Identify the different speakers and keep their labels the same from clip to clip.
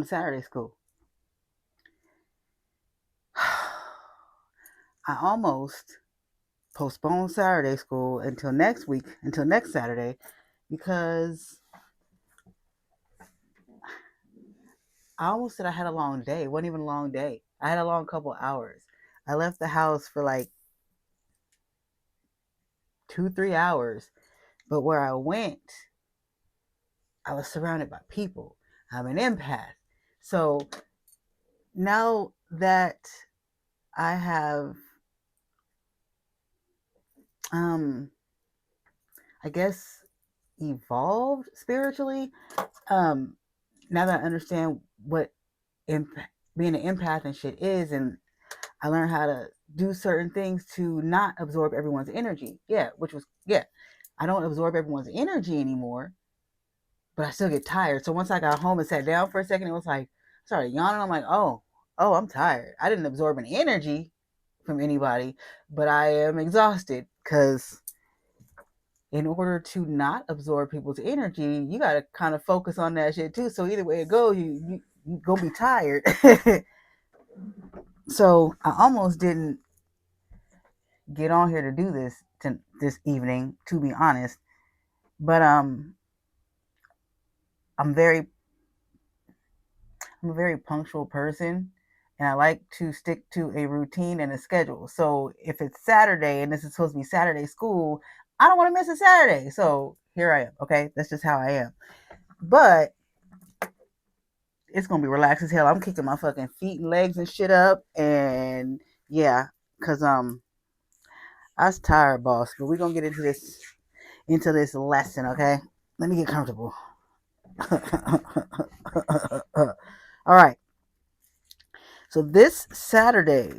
Speaker 1: from Saturday school. I almost postponed Saturday school until next week, until next Saturday, because I almost said I had a long day. It wasn't even a long day. I had a long couple hours. I left the house for like 2, 3 hours, but where I went, I was surrounded by people. I'm an empath. So now that I have, um, I guess, evolved spiritually, um, now that I understand what being an empath and shit is, and I learned how to do certain things to not absorb everyone's energy. Yeah, which was, yeah, I don't absorb everyone's energy anymore, but I still get tired. So once I got home and sat down for a second, it was like, I started yawning. I'm like, oh, I'm tired. I didn't absorb any energy from anybody, but I am exhausted because in order to not absorb people's energy, you got to kind of focus on that shit too. So either way it goes, you gonna be tired. So I almost didn't get on here to do this evening, to be honest. But I'm very I'm a very punctual person, and I like to stick to a routine and a schedule. So if it's Saturday and this is supposed to be Saturday school, I don't want to miss a Saturday. So here I am. Okay, that's just how I am. But it's gonna be relaxed as hell. I'm kicking my fucking feet and legs and shit up, and yeah, cause I was tired, boss. But we're gonna get into this lesson, okay? Let me get comfortable. All right. So this Saturday,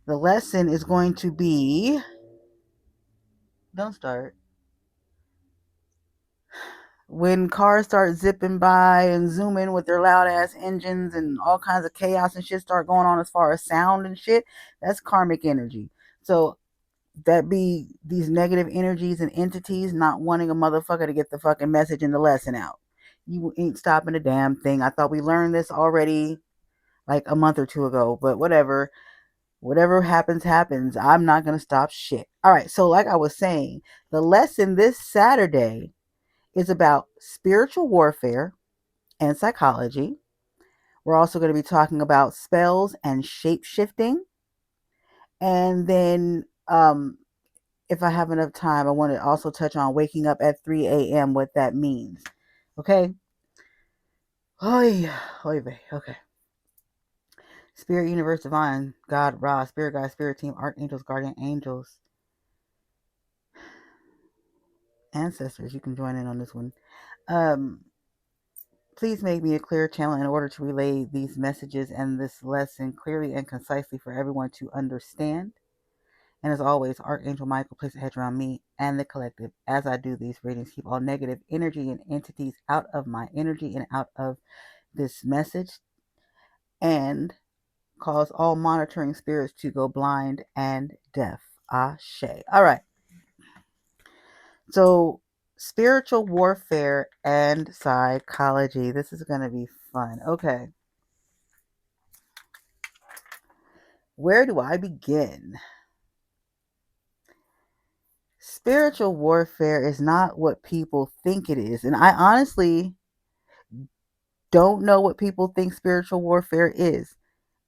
Speaker 1: the lesson is going to be. Don't start. When cars start zipping by and zooming with their loud ass engines and all kinds of chaos and shit start going on as far as sound and shit, that's karmic energy. So that be these negative energies and entities not wanting a motherfucker to get the fucking message and the lesson out. You ain't stopping a damn thing. I thought we learned this already like a month or two ago, but whatever. Whatever happens, happens. I'm not going to stop shit. All right. So, like I was saying, the lesson this Saturday is about spiritual warfare and psychology. We're also going to be talking about spells and shape shifting. And then, if I have enough time, I want to also touch on waking up at 3 a.m., what that means. Okay? Oh, yeah. Okay. Spirit, universe, divine, God, Ra, spirit guide, spirit team, archangels, guardian angels, ancestors. You can join in on this one. Um, Please make me a clear channel in order to relay these messages and this lesson clearly and concisely for everyone to understand. And as always, Archangel Michael, place a hedge around me and the collective as I do these readings. Keep all negative energy and entities out of my energy and out of this message. And cause all monitoring spirits to go blind and deaf. Ashe. All right. So, spiritual warfare and psychology. This is going to be fun. Okay. Where do I begin? Spiritual warfare is not what people think it is. And I honestly don't know what people think spiritual warfare is.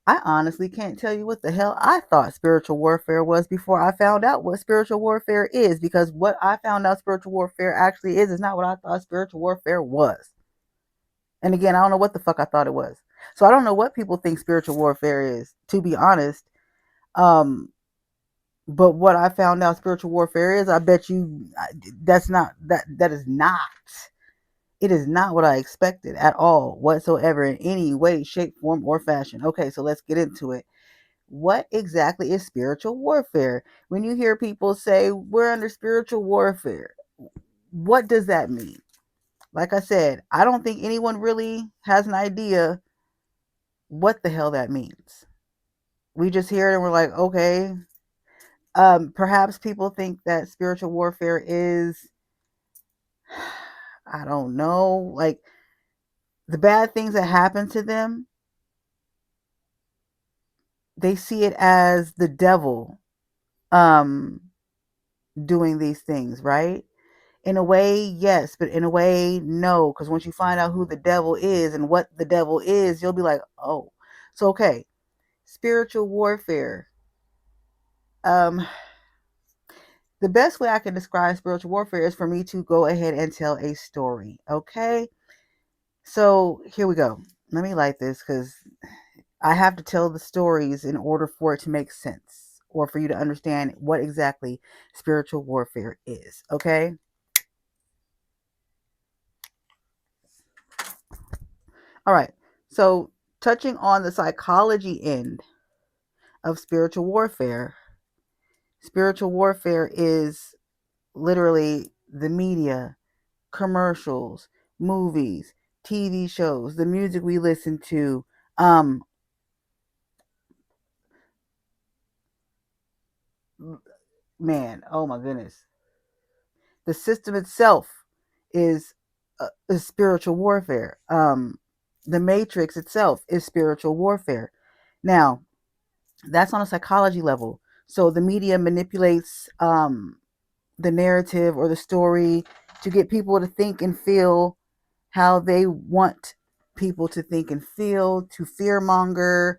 Speaker 1: I honestly can't tell you what the hell I thought spiritual warfare was before I found out what spiritual warfare is, because what I found out spiritual warfare actually is not what I thought spiritual warfare was. And again, I don't know what the fuck I thought it was. So I don't know what people think spiritual warfare is, to be honest. Um, but what I found out spiritual warfare is, I bet you that is not. It is not what I expected at all, whatsoever, in any way, shape, form, or fashion. Okay, so let's get into it. What exactly is spiritual warfare? When you hear people say we're under spiritual warfare, what does that mean? Like I said, I don't think anyone really has an idea what the hell that means. We just hear it and we're like, okay. Perhaps people think that spiritual warfare is, I don't know, like The bad things that happen to them, they see it as the devil um doing these things, right? In a way, yes, but in a way, no. Because once you find out who the devil is and what the devil is, you'll be like, oh. So, okay, spiritual warfare. Um, the best way I can describe spiritual warfare is for me to go ahead and tell a story. Okay, so here we go. Let me light this because I have to tell the stories in order for it to make sense or for you to understand what exactly spiritual warfare is. Okay. All right. So, touching on the psychology end of spiritual warfare is literally the media, commercials, movies, TV shows, the music we listen to. Man, oh my goodness. The system itself is spiritual warfare. The matrix itself is spiritual warfare. Now, that's on a psychology level. So the media manipulates the narrative or the story to get people to think and feel how they want people to think and feel, to fearmonger,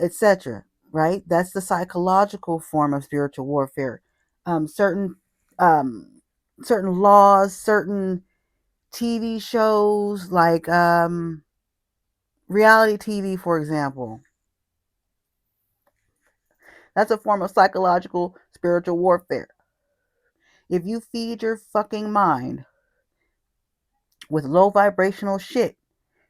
Speaker 1: etc. Right? That's the psychological form of spiritual warfare. Certain um, certain laws, certain TV shows like reality TV, for example. That's a form of psychological spiritual warfare. If you feed your fucking mind with low vibrational shit,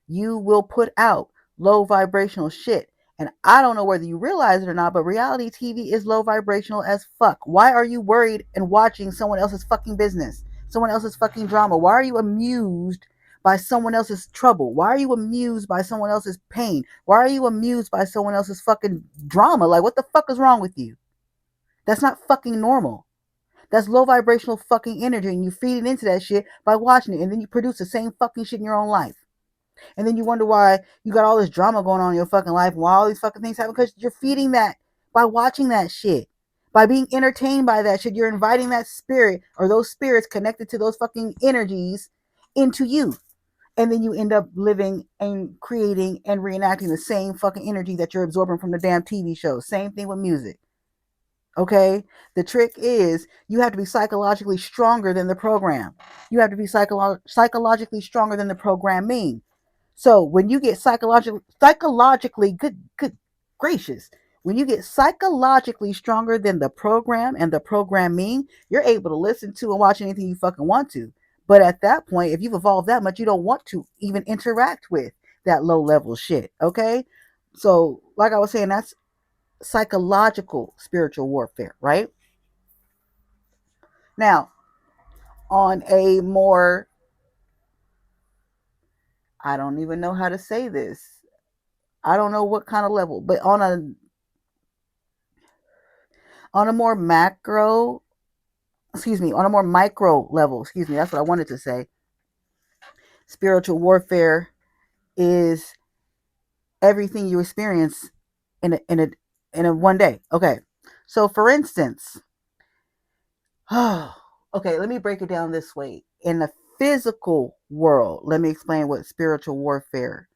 Speaker 1: you will put out low vibrational shit. And I don't know whether you realize it or not, but reality TV is low vibrational as fuck. Why are you worried and watching someone else's fucking business? Someone else's fucking drama? Why are you amused by someone else's trouble? Why are you amused by someone else's pain? Why are you amused by someone else's fucking drama? Like, what the fuck is wrong with you? That's not fucking normal. That's low vibrational fucking energy, and you feed it into that shit by watching it, and then you produce the same fucking shit in your own life. And then you wonder why you got all this drama going on in your fucking life, why all these fucking things happen, because you're feeding that by watching that shit. By being entertained by that shit, you're inviting that spirit or those spirits connected to those fucking energies into you. And then you end up living and creating and reenacting the same fucking energy that you're absorbing from the damn TV show. Same thing with music. Okay? The trick is you have to be psychologically stronger than the program. You have to be psychologically stronger than the programming. So when you get psychologically good gracious, when you get psychologically stronger than the program and the programming, you're able to listen to and watch anything you fucking want to. But at that point, if you've evolved that much, you don't want to even interact with that low level shit. Okay. So, like I was saying, that's psychological spiritual warfare, right? Now, on a more, I don't even know how to say this. I don't know what kind of level, but on a more macro, excuse me, on a more micro level, excuse me, that's what I wanted to say. Spiritual warfare is everything you experience in a one day. Okay. So for instance, okay, let me break it down this way. In the physical world, let me explain what spiritual warfare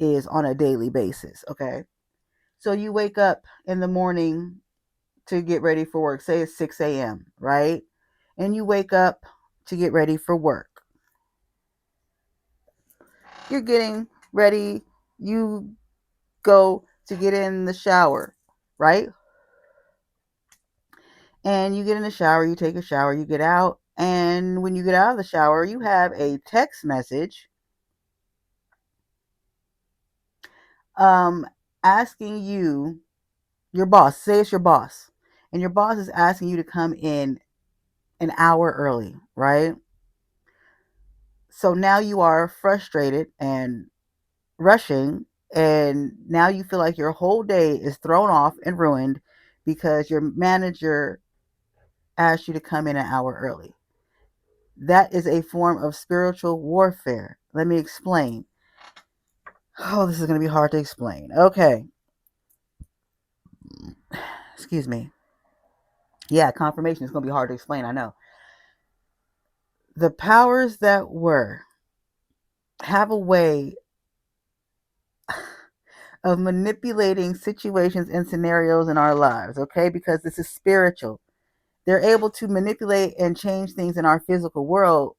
Speaker 1: is on a daily basis. Okay. So you wake up in the morning to get ready for work. Say it's 6 a.m., right? And you wake up to get ready for work. You're getting ready. You go to get in the shower, right? And you get in the shower, you take a shower, you get out. And when you get out of the shower, you have a text message um, asking you, your boss, say it's your boss, and your boss is asking you to come in an hour early, right? So now you are frustrated and rushing, and now you feel like your whole day is thrown off and ruined because your manager asked you to come in an hour early. That is a form of spiritual warfare. Let me explain. Oh, this is going to be hard to explain. Okay. Excuse me. Yeah, confirmation is going to be hard to explain. I know. The powers that were have a way of manipulating situations and scenarios in our lives, okay? Because this is spiritual. They're able to manipulate and change things in our physical world,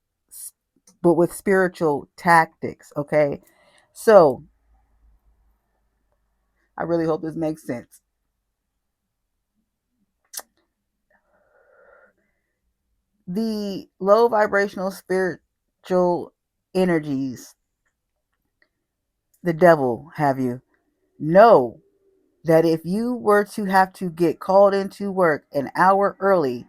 Speaker 1: but with spiritual tactics, okay? So, I really hope this makes sense. The low vibrational spiritual energies, the devil have you, know that if you were to have to get called into work an hour early,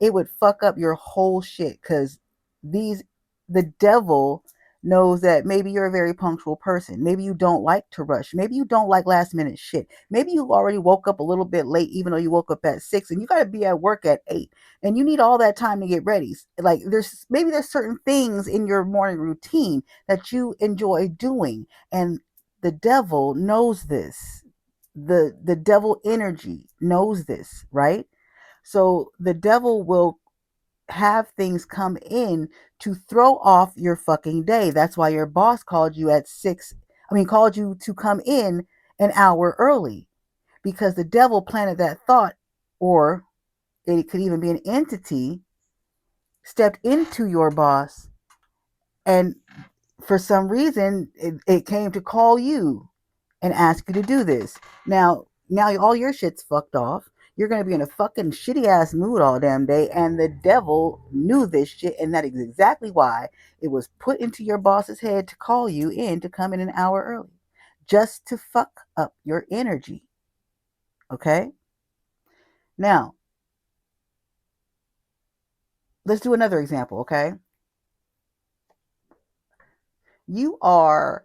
Speaker 1: it would fuck up your whole shit, because these the devil knows that maybe you're a very punctual person. Maybe you don't like to rush. Maybe you don't like last minute shit. Maybe you already woke up a little bit late, even though you woke up at 6 and you got to be at work at 8 and you need all that time to get ready. Like there's certain things in your morning routine that you enjoy doing, and the devil knows this. The devil energy knows this, right? So the devil will have things come in to throw off your fucking day. That's why your boss called you at 6. Called you to come in an hour early, because the devil planted that thought, or it could even be an entity, stepped into your boss, and for some reason it came to call you and ask you to do this. Now all your shit's fucked off. You're gonna be in a fucking shitty ass mood all damn day, and the devil knew this shit, and that is exactly why it was put into your boss's head to call you in to come in an hour early, just to fuck up your energy. Okay? Now, let's do another example, okay? You are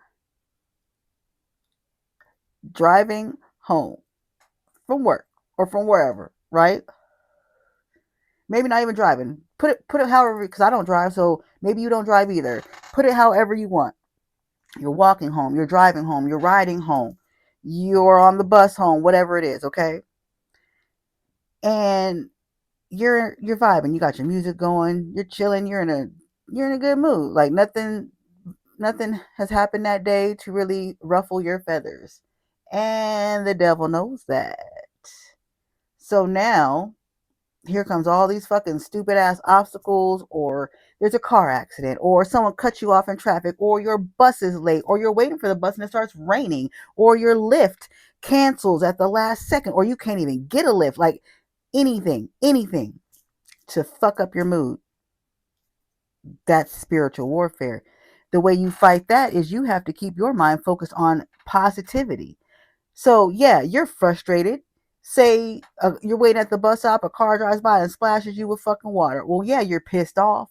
Speaker 1: driving home from work or from wherever, right? Maybe not even driving. Put it however, because I don't drive, so maybe you don't drive either. Put it however you want. You're walking home, you're driving home, you're riding home, you're on the bus home, whatever it is, okay? And you're vibing, you got your music going, you're chilling, you're in a good mood. Like nothing has happened that day to really ruffle your feathers. And the devil knows that. So now here comes all these fucking stupid ass obstacles, or there's a car accident, or someone cuts you off in traffic, or your bus is late, or you're waiting for the bus and it starts raining, or your lift cancels at the last second, or you can't even get a lift. Like anything to fuck up your mood. That's spiritual warfare. The way you fight that is you have to keep your mind focused on positivity. So yeah, you're frustrated. Say you're waiting at the bus stop, a car drives by and splashes you with fucking water. Well, yeah, you're pissed off.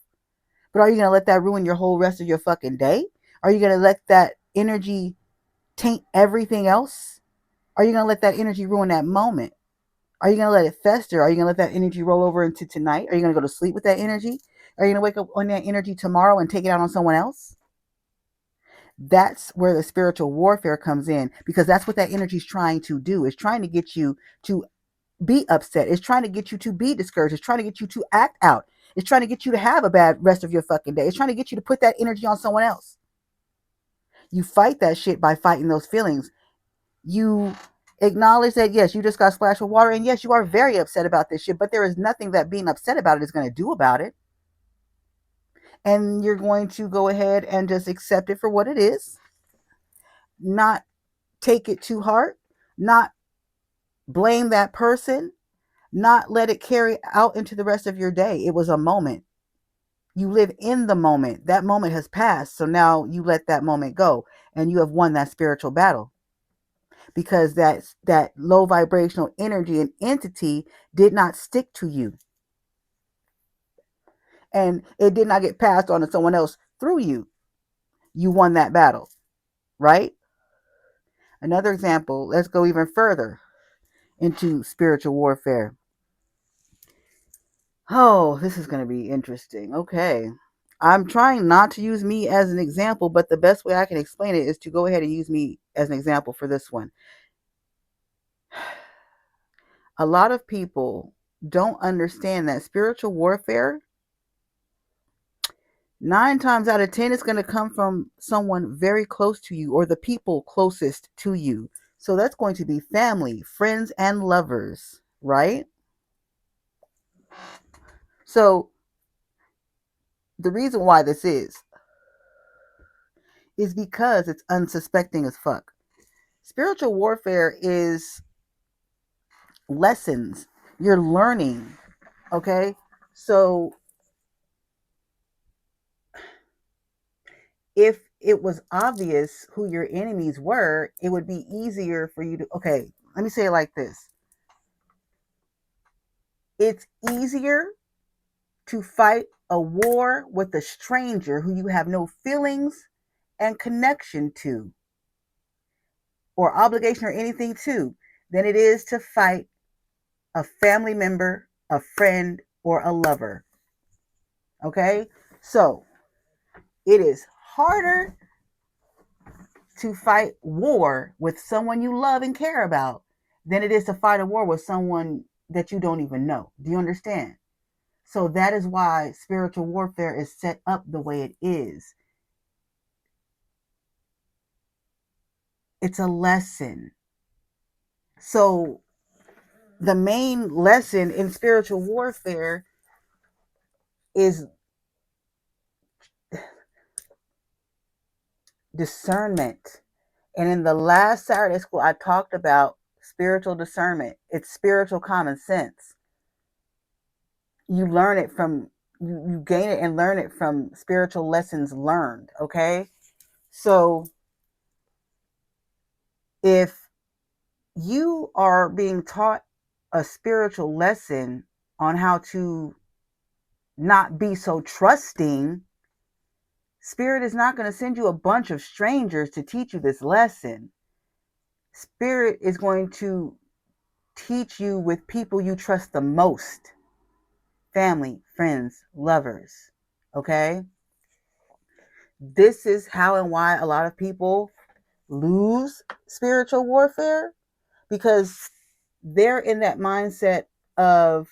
Speaker 1: But are you gonna let that ruin your whole rest of your fucking day? Are you gonna let that energy taint everything else? Are you gonna let that energy ruin that moment? Are you gonna let it fester? Are you gonna let that energy roll over into tonight? Are you gonna go to sleep with that energy? Are you gonna wake up on that energy tomorrow and take it out on someone else? That's where the spiritual warfare comes in, because that's what that energy is trying to do. It's trying to get you to be upset. It's trying to get you to be discouraged. It's trying to get you to act out. It's trying to get you to have a bad rest of your fucking day. It's trying to get you to put that energy on someone else. You fight that shit by fighting those feelings. You acknowledge that, yes, you just got splashed with water, and yes, you are very upset about this shit, but there is nothing that being upset about it is going to do about it. And you're going to go ahead and just accept it for what it is, not take it to heart, not blame that person, not let it carry out into the rest of your day. It was a moment. You live in the moment. That moment has passed. So now you let that moment go, and you have won that spiritual battle, because that low vibrational energy and entity did not stick to you, and it did not get passed on to someone else through you. You won that battle, right? Another example, let's go even further into spiritual warfare. Oh, this is going to be interesting. Okay. I'm trying not to use me as an example, but the best way I can explain it is to go ahead and use me as an example for this one. A lot of people don't understand that spiritual warfare, 9 times out of 10, is going to come from someone very close to you or the people closest to you. So that's going to be family, friends, and lovers, right? So the reason why this is because it's unsuspecting as fuck. Spiritual warfare is lessons you're learning, okay? So if it was obvious who your enemies were, it would be easier for you to, okay, let me say it like this. It's easier to fight a war with a stranger who you have no feelings and connection to or obligation or anything to than it is to fight a family member, a friend, or a lover. Okay? So it is harder to fight war with someone you love and care about than it is to fight a war with someone that you don't even know. Do you understand? So that is why spiritual warfare is set up the way it is. It's a lesson. So the main lesson in spiritual warfare is discernment. And in the last Saturday school, I talked about spiritual discernment. It's spiritual common sense. You learn it from, you gain it and learn it from spiritual lessons learned, okay? So if you are being taught a spiritual lesson on how to not be so trusting, Spirit is not going to send you a bunch of strangers to teach you this lesson. Spirit is going to teach you with people you trust the most. Family, friends, lovers. Okay? This is how and why a lot of people lose spiritual warfare, because they're in that mindset of,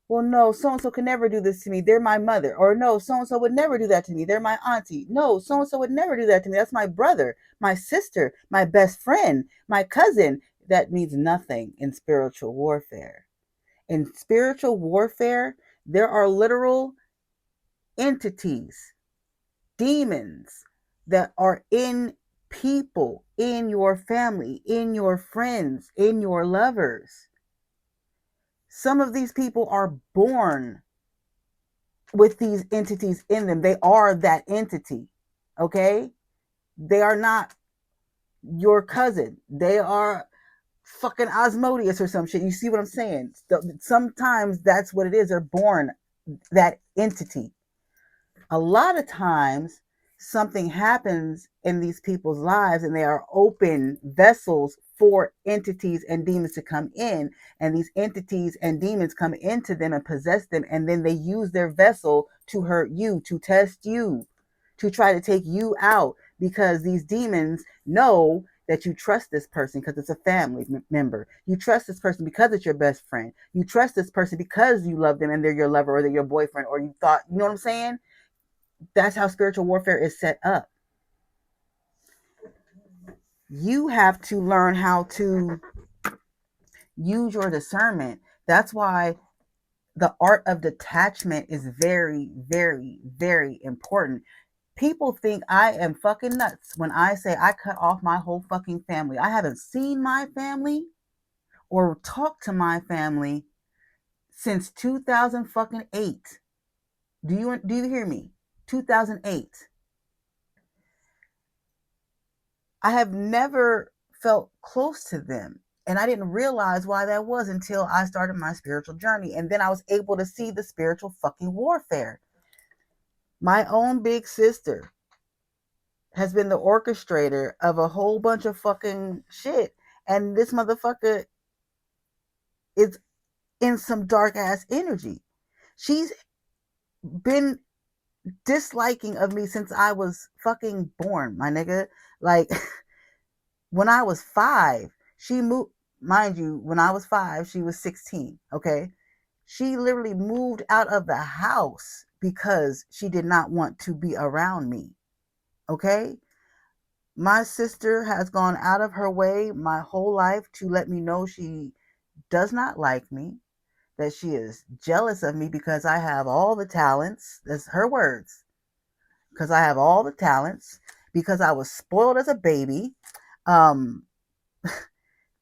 Speaker 1: well, no, so-and-so can never do this to me. They're my mother. Or no, so-and-so would never do that to me. They're my auntie. No, so-and-so would never do that to me. That's my brother, my sister, my best friend, my cousin. That means nothing in spiritual warfare. In spiritual warfare, there are literal entities, demons that are in people, in your family, in your friends, in your lovers. Some of these people are born with these entities in them. They are that entity. Okay? They are not your cousin. They are fucking Osmodeus or some shit. You see what I'm saying? Sometimes that's what it is. They're born that entity. A lot of times something happens in these people's lives and they are open vessels for entities and demons to come in, and these entities and demons come into them and possess them, and then they use their vessel to hurt you, to test you, to try to take you out, because these demons know that you trust this person because it's a family member. You trust this person because it's your best friend. You trust this person because you love them and they're your lover or they're your boyfriend, or you thought, you know what I'm saying? That's how spiritual warfare is set up. You have to learn how to use your discernment. That's why the art of detachment is very, very, very important. People think I am fucking nuts when I say I cut off my whole fucking family. I haven't seen my family or talked to my family since 2008. Do you hear me? 2008. I have never felt close to them. And I didn't realize why that was until I started my spiritual journey. And then I was able to see the spiritual fucking warfare. My own big sister has been the orchestrator of a whole bunch of fucking shit. And this motherfucker is in some dark ass energy. She's been disliking of me since I was fucking born, my nigga. Like, when I was 5, she moved, mind you, when I was 5, she was 16, okay? She literally moved out of the house because she did not want to be around me, okay? My sister has gone out of her way my whole life to let me know she does not like me, that she is jealous of me because I have all the talents. That's her words. Because I have all the talents, because I was spoiled as a baby. Um,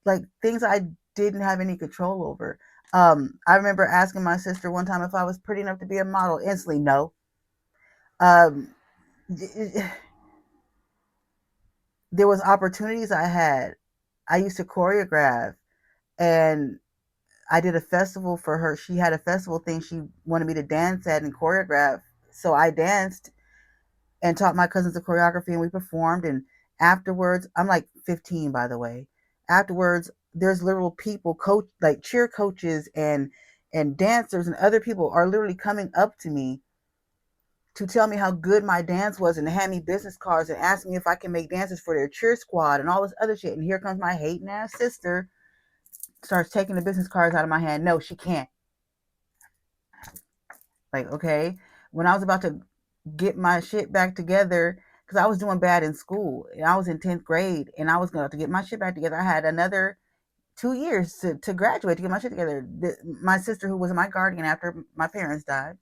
Speaker 1: like things I didn't have any control over. I remember asking my sister one time if I was pretty enough to be a model. Instantly, no. Um, there was opportunities I had. I used to choreograph, and I did a festival for her. She had a festival thing she wanted me to dance at and choreograph. So I danced and taught my cousins the choreography, and we performed. And afterwards, I'm like 15, by the way. Afterwards, there's literal people, coach, like cheer coaches and dancers and other people are literally coming up to me to tell me how good my dance was and to hand me business cards and ask me if I can make dances for their cheer squad and all this other shit. And here comes my hating ass sister, starts taking the business cards out of my hand. No, she can't. Like, okay, when I was about to get my shit back together, because I was doing bad in school and I was in 10th grade and I was going to get my shit back together. I had another 2 years to graduate to get my shit together. My sister, who was my guardian after my parents died,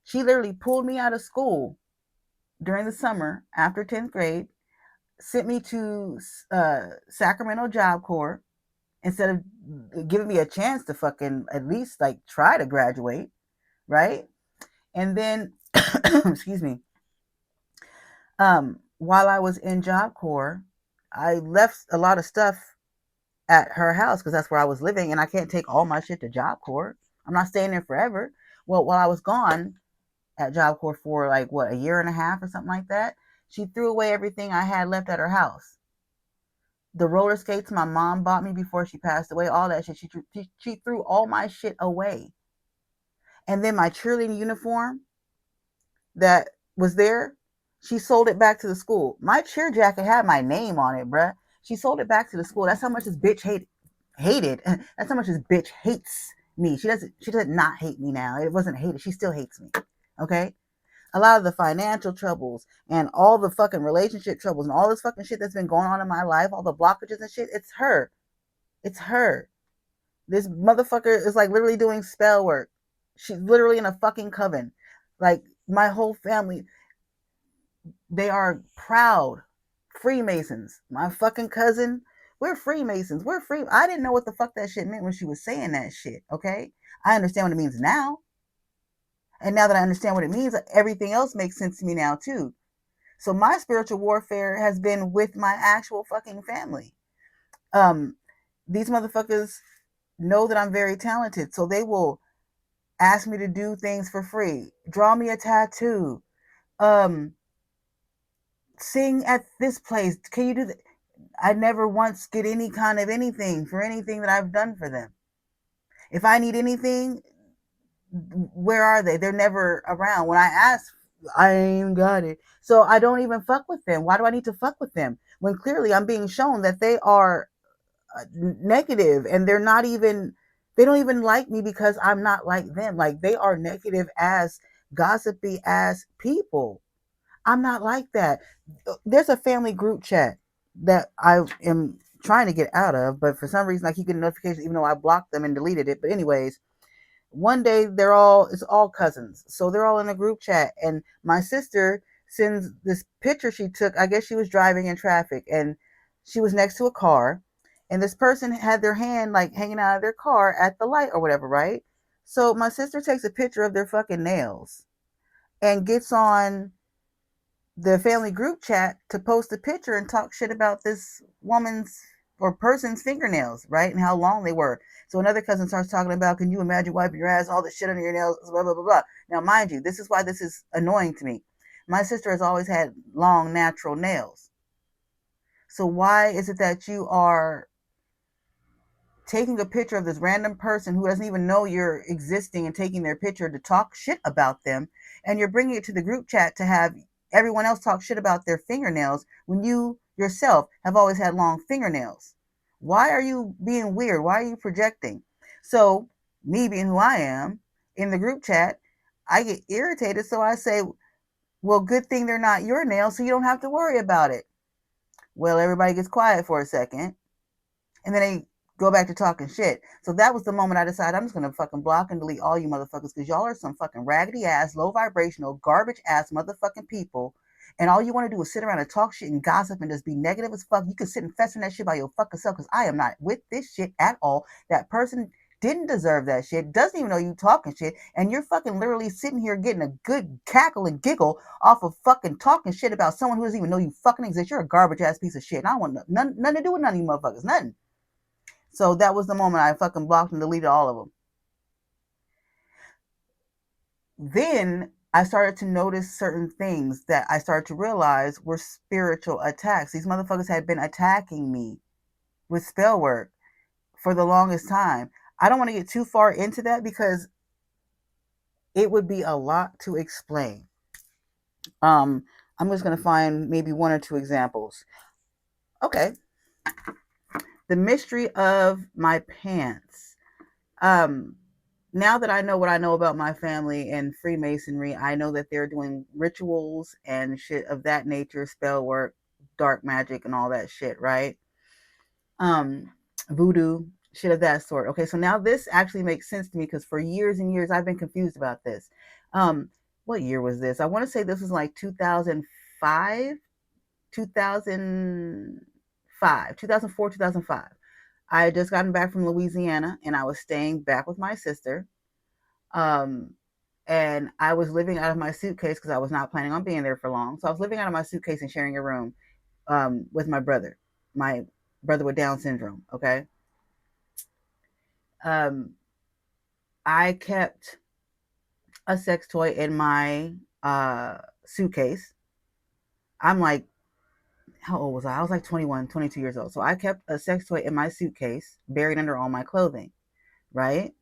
Speaker 1: she literally pulled me out of school during the summer after 10th grade, sent me to Sacramento Job Corps instead of giving me a chance to fucking at least like try to graduate, right? And then, excuse me, while I was in Job Corps, I left a lot of stuff at her house because that's where I was living, and I can't take all my shit to Job Corps. I'm not staying there forever. Well, while I was gone at Job Corps for like what, a year and a half or something like that, she threw away everything I had left at her house. The roller skates my mom bought me before she passed away, all that shit. She threw all my shit away. And then my cheerleading uniform that was there, she sold it back to the school. My cheer jacket had my name on it, bruh. She sold it back to the school. That's how much this bitch hated. That's how much this bitch hates me. She doesn't not hate me now. It wasn't hated. She still hates me. Okay? A lot of the financial troubles and all the fucking relationship troubles and all this fucking shit that's been going on in my life, all the blockages and shit, it's her. It's her. This motherfucker is like literally doing spell work. She's literally in a fucking coven. Like my whole family, they are proud Freemasons. My fucking cousin, we're Freemasons. We're free. I didn't know what the fuck that shit meant when she was saying that shit, okay? I understand what it means now. And now that I understand what it means, everything else makes sense to me now too. So my spiritual warfare has been with my actual fucking family. Um, these motherfuckers know that I'm very talented, so they will ask me to do things for free. Draw me a tattoo. Um, sing at this place. Can you do that? I never once get any kind of anything for anything that I've done for them. If I need anything, where are they? They're never around. When I ask, I ain't got it. So I don't even fuck with them. Why do I need to fuck with them? When clearly I'm being shown that they are negative and they don't even like me because I'm not like them. Like they are negative ass, gossipy ass people. I'm not like that. There's a family group chat that I am trying to get out of, but for some reason I keep getting notifications even though I blocked them and deleted it. But anyways, one day it's all cousins. So they're all in a group chat and my sister sends this picture she took. I guess she was driving in traffic and she was next to a car and this person had their hand like hanging out of their car at the light or whatever, right? So my sister takes a picture of their fucking nails and gets on the family group chat to post a picture and talk shit about this woman's or person's fingernails, right? And how long they were. So another cousin starts talking about, can you imagine wiping your ass, all the shit under your nails, blah, blah, blah, blah. Now, mind you, this is why this is annoying to me. My sister has always had long, natural nails. So why is it that you are taking a picture of this random person who doesn't even know you're existing and taking their picture to talk shit about them, and you're bringing it to the group chat to have everyone else talk shit about their fingernails when you yourself have always had long fingernails. Why are you being weird? Why are you projecting? So, me being who I am, in the group chat, I get irritated, so I say, well, good thing they're not your nails, so you don't have to worry about it. Well, everybody gets quiet for a second, and then they go back to talking shit. So that was the moment I decided I'm just gonna fucking block and delete all you motherfuckers because y'all are some fucking raggedy ass, low vibrational, garbage ass motherfucking people. And all you want to do is sit around and talk shit and gossip and just be negative as fuck. You can sit and fester in that shit by your fucking self because I am not with this shit at all. That person didn't deserve that shit, doesn't even know you talking shit, and you're fucking literally sitting here getting a good cackle and giggle off of fucking talking shit about someone who doesn't even know you fucking exist. You're a garbage ass piece of shit. And I want nothing to do with none of you motherfuckers. Nothing. So that was the moment I fucking blocked and deleted all of them. Then I started to notice certain things that I started to realize were spiritual attacks. These motherfuckers had been attacking me with spell work for the longest time. I don't want to get too far into that because it would be a lot to explain. Um, I'm just going to find maybe one or two examples. Okay. The mystery of my pants. Um, now that I know what I know about my family and Freemasonry, I know that they're doing rituals and shit of that nature, spell work, dark magic, and all that shit, right? Um, Voodoo, shit of that sort. Okay, so now this actually makes sense to me because for years and years I've been confused about this. What year was this? I want to say this was like 2005, 2005, 2004, 2005. I had just gotten back from Louisiana and I was staying back with my sister. Um, and I was living out of my suitcase because I was not planning on being there for long. So I was living out of my suitcase and sharing a room with my brother with Down syndrome. Okay. Um, I kept a sex toy in my suitcase. I'm like, how old was I? I was like 21, 22 years old. So I kept a sex toy in my suitcase, buried under all my clothing, right?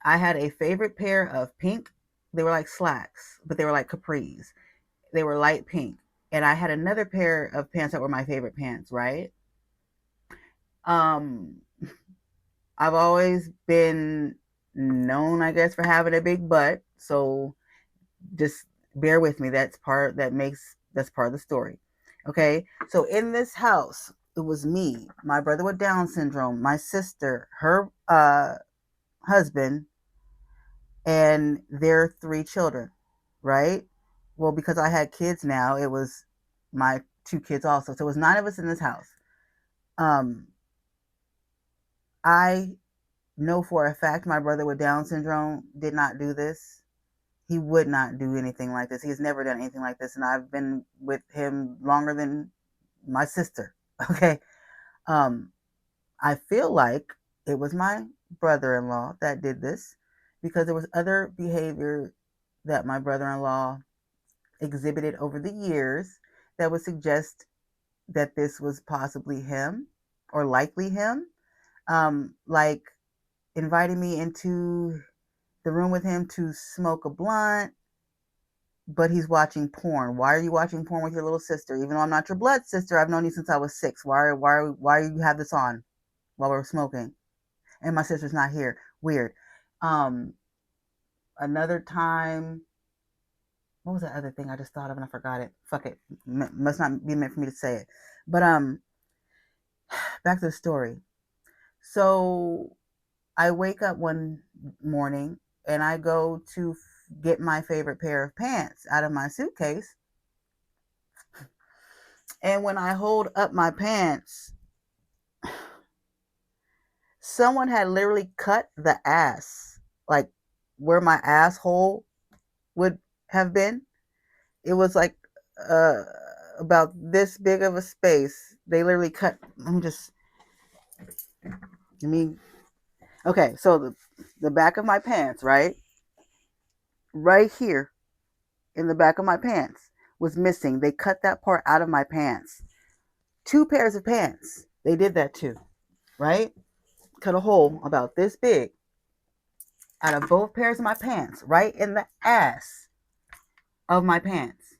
Speaker 1: I had a favorite pair of pink. They were like slacks, but they were like capris. They were light pink. And I had another pair of pants that were my favorite pants, right? Um, I've always been known, I guess, for having a big butt. So just bear with me. That's part of the story. Okay. So in this house, it was me, my brother with Down syndrome, my sister, her husband, and their three children, right? Well, because I had kids now, it was my two kids also. So it was nine of us in this house. Um, I know for a fact my brother with Down syndrome did not do this. He would not do anything like this. He has never done anything like this. And I've been with him longer than my sister. Okay. Um, I feel like it was my brother-in-law that did this because there was other behavior that my brother-in-law exhibited over the years that would suggest that this was possibly him or likely him. Like inviting me into the room with him to smoke a blunt, but he's watching porn. Why are you watching porn with your little sister? Even though I'm not your blood sister, I've known you since I was 6. Why you have this on while we're smoking? And my sister's not here. Weird. Um, Another time, what was that other thing I just thought of and I forgot it? Fuck it. Must not be meant for me to say it. But back to the story. So I wake up one morning and I go to get my favorite pair of pants out of my suitcase. And when I hold up my pants, someone had literally cut the ass, like where my asshole would have been. It was like uh, about this big of a space. They literally cut. I mean, okay, so the back of my pants, right here in the back of my pants was missing. They cut that part out of my pants. 2 pairs of pants. They did that too, right? cut a hole about this big out of both pairs of my pants, right in the ass of my pants,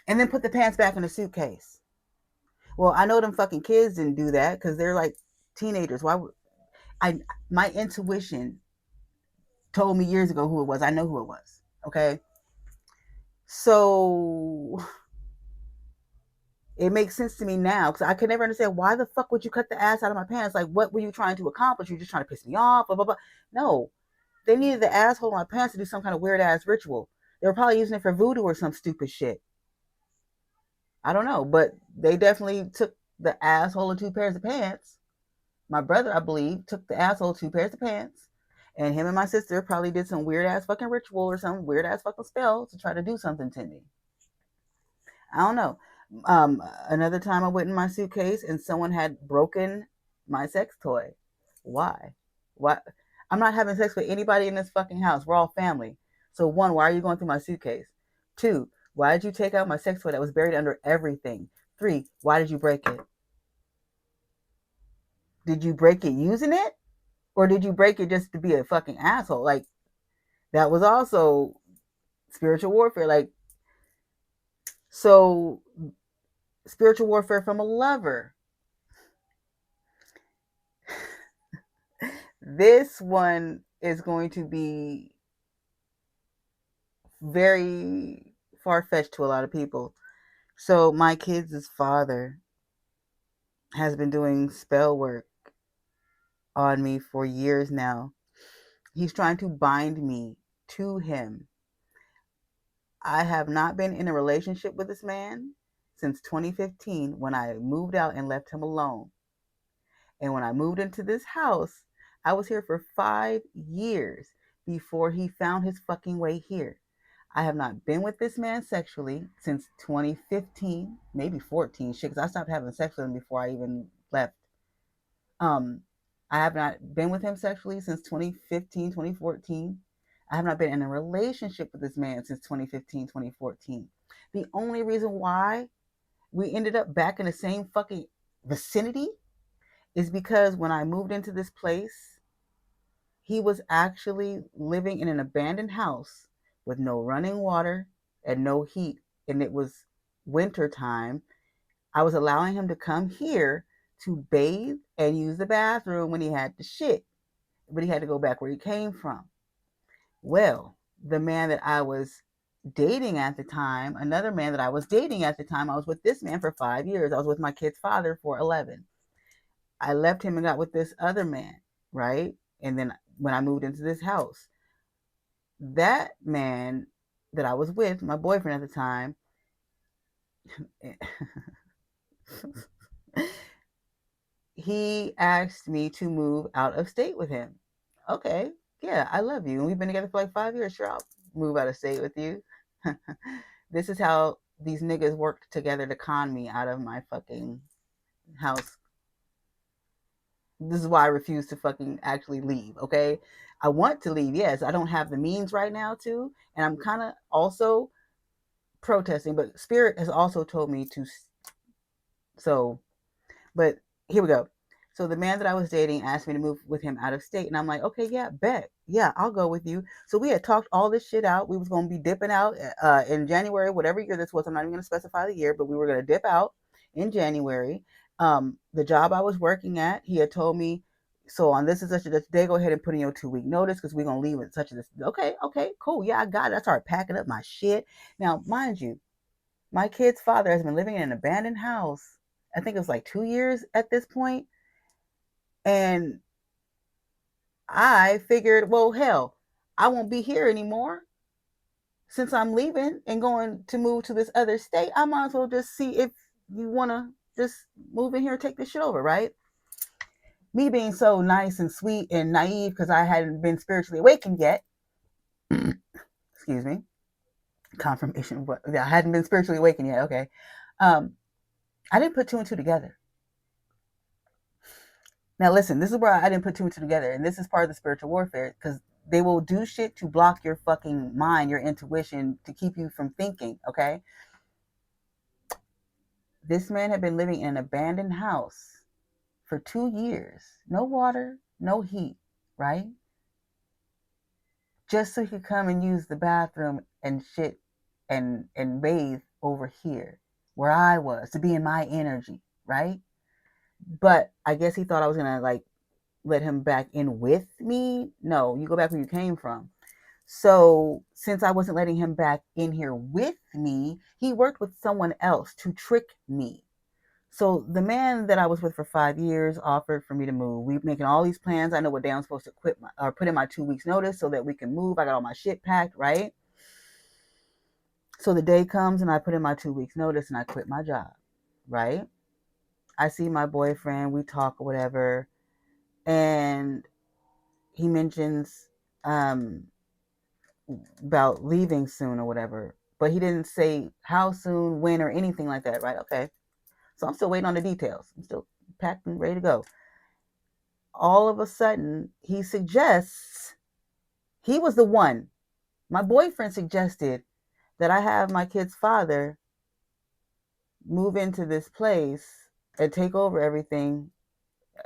Speaker 1: and then put the pants back in the suitcase. Well, I know them fucking kids didn't do that because they're like teenagers. Why would I? My intuition told me years ago who it was. I know who it was. Okay, so it makes sense to me now because I could never understand why the fuck would you cut the ass out of my pants? Like, what were you trying to accomplish? You were just trying to piss me off? Blah blah blah. No, they needed the asshole in my pants to do some kind of weird ass ritual. They were probably using it for voodoo or some stupid shit. I don't know, but they definitely took the asshole of two pairs of pants. My brother, I believe, took the asshole two pairs of pants, and him and my sister probably did some weird ass fucking ritual or some weird ass fucking spell to try to do something to me. I don't know. Another time I went in my suitcase and someone had broken my sex toy. Why? Why? I'm not having sex with anybody in this fucking house. We're all family. So one, why are you going through my suitcase? Two, why did you take out my sex toy that was buried under everything? Three, why did you break it? Did you break it using it? Or did you break it just to be a fucking asshole? Like, that was also spiritual warfare. Like, so spiritual warfare from a lover. This one is going to be very far-fetched to a lot of people. So my kid's father has been doing spell work on me for years now. He's trying to bind me to him. I have not been in a relationship with this man since 2015 when I moved out and left him alone. And when I moved into this house, I was here for 5 years before he found his fucking way here. I have not been with this man sexually since 2015, maybe 14, shit, because I stopped having sex with him before I even left. Um, I have not been with him sexually since 2015, 2014. I have not been in a relationship with this man since 2015, 2014. The only reason why we ended up back in the same fucking vicinity is because when I moved into this place, he was actually living in an abandoned house with no running water and no heat. And it was winter time. I was allowing him to come here to bathe and use the bathroom when he had to shit, but he had to go back where he came from. Well, the man that I was dating at the time, another man that I was dating at the time, I was with this man for 5 years. I was with my kid's father for 11. I left him and got with this other man, right? And then when I moved into this house, that man that I was with, my boyfriend at the time, he asked me to move out of state with him. Okay, yeah, I love you. And we've been together for like 5 years. Sure, I'll move out of state with you. This is how these niggas worked together to con me out of my fucking house. This is why I refuse to fucking actually leave, okay? I want to leave, yes. I don't have the means right now to. And I'm kind of also protesting, but Spirit has also told me to. So, but here we go. So the man that I was dating asked me to move with him out of state, and I'm like, okay, yeah, bet, yeah, I'll go with you. So we had talked all this shit out. We was gonna be dipping out in January, whatever year this was. I'm not even gonna specify the year, but we were gonna dip out in January. The job I was working at, he had told me, so on this is such a day, go ahead and put in your 2 week notice because we're gonna leave at such a this. Okay, okay, cool, yeah, I got it. I started packing up my shit. Now, mind you, my kid's father has been living in an abandoned house. I think it was like 2 years at this point. And I figured, well, hell, I won't be here anymore. Since I'm leaving and going to move to this other state, I might as well just see if you want to just move in here and take this shit over, right? Me being so nice and sweet and naive because I hadn't been spiritually awakened yet. Excuse me. Confirmation. I hadn't been spiritually awakened yet. Okay. I didn't put two and two together. Now, listen, this is where I didn't put two and two together, and this is part of the spiritual warfare because they will do shit to block your fucking mind, your intuition, to keep you from thinking, okay? This man had been living in an abandoned house for 2 years. No water, no heat, right? Just so he could come and use the bathroom and shit and bathe over here where I was to be in my energy, right? But I guess he thought I was gonna like let him back in with me. No, you go back where you came from. So since I wasn't letting him back in here with me, he worked with someone else to trick me. So the man that I was with for 5 years offered for me to move. We're making all these plans. I know what day I'm supposed to quit or put in my 2 weeks notice so that we can move. I got all my shit packed, right? So the day comes and I put in my 2 weeks notice and I quit my job, right? I see my boyfriend, we talk or whatever, and he mentions um, about leaving soon or whatever, but he didn't say how soon, when, or anything like that, right? Okay. So I'm still waiting on the details. I'm still packed and ready to go. All of a sudden, he suggests, he was the one, my boyfriend suggested that I have my kid's father move into this place and take over everything,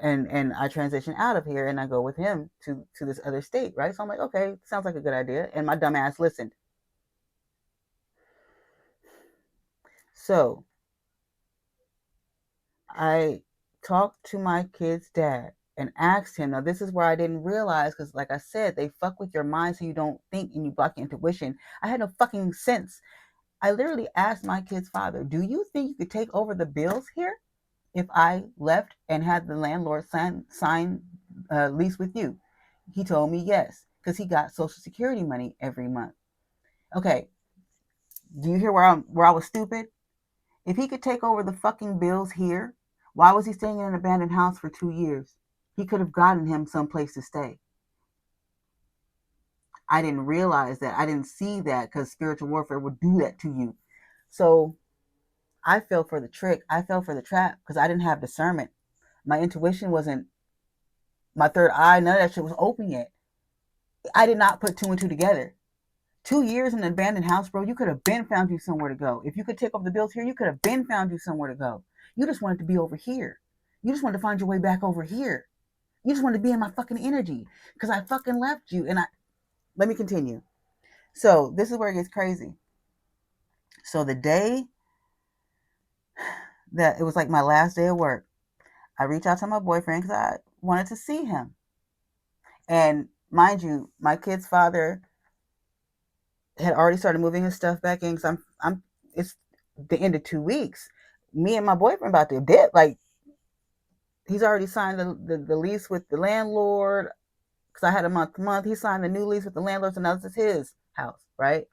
Speaker 1: and I transition out of here and I go with him to this other state, right? So I'm like, okay, sounds like a good idea. And my dumb ass listened. So I talked to my kid's dad and asked him. Now, this is where I didn't realize, because, like I said, they fuck with your mind so you don't think and you block your intuition. I had no fucking sense. I literally asked my kid's father, do you think you could take over the bills here if I left and had the landlord sign lease with you? He told me yes, because he got Social Security money every month. Okay, do you hear where I was stupid? If he could take over the fucking bills here, why was he staying in an abandoned house for 2 years? He could have gotten him someplace to stay. I didn't realize that. I didn't see that because spiritual warfare would do that to you. So I fell for the trick. I fell for the trap because I didn't have discernment. My intuition wasn't, my third eye, none of that shit was open yet. I did not put two and two together. 2 years in an abandoned house, bro, you could have been found you somewhere to go. If you could take over the bills here, you could have been found you somewhere to go. You just wanted to be over here. You just wanted to find your way back over here. You just wanted to be in my fucking energy because I fucking left you. And let me continue. So this is where it gets crazy. So the day that it was like my last day of work, I reached out to my boyfriend because I wanted to see him. And mind you, my kid's father had already started moving his stuff back in because it's the end of 2 weeks. Me and my boyfriend about to dip. Like, he's already signed the lease with the landlord because I had a month to month. He signed the new lease with the landlord, so now this is his house, right?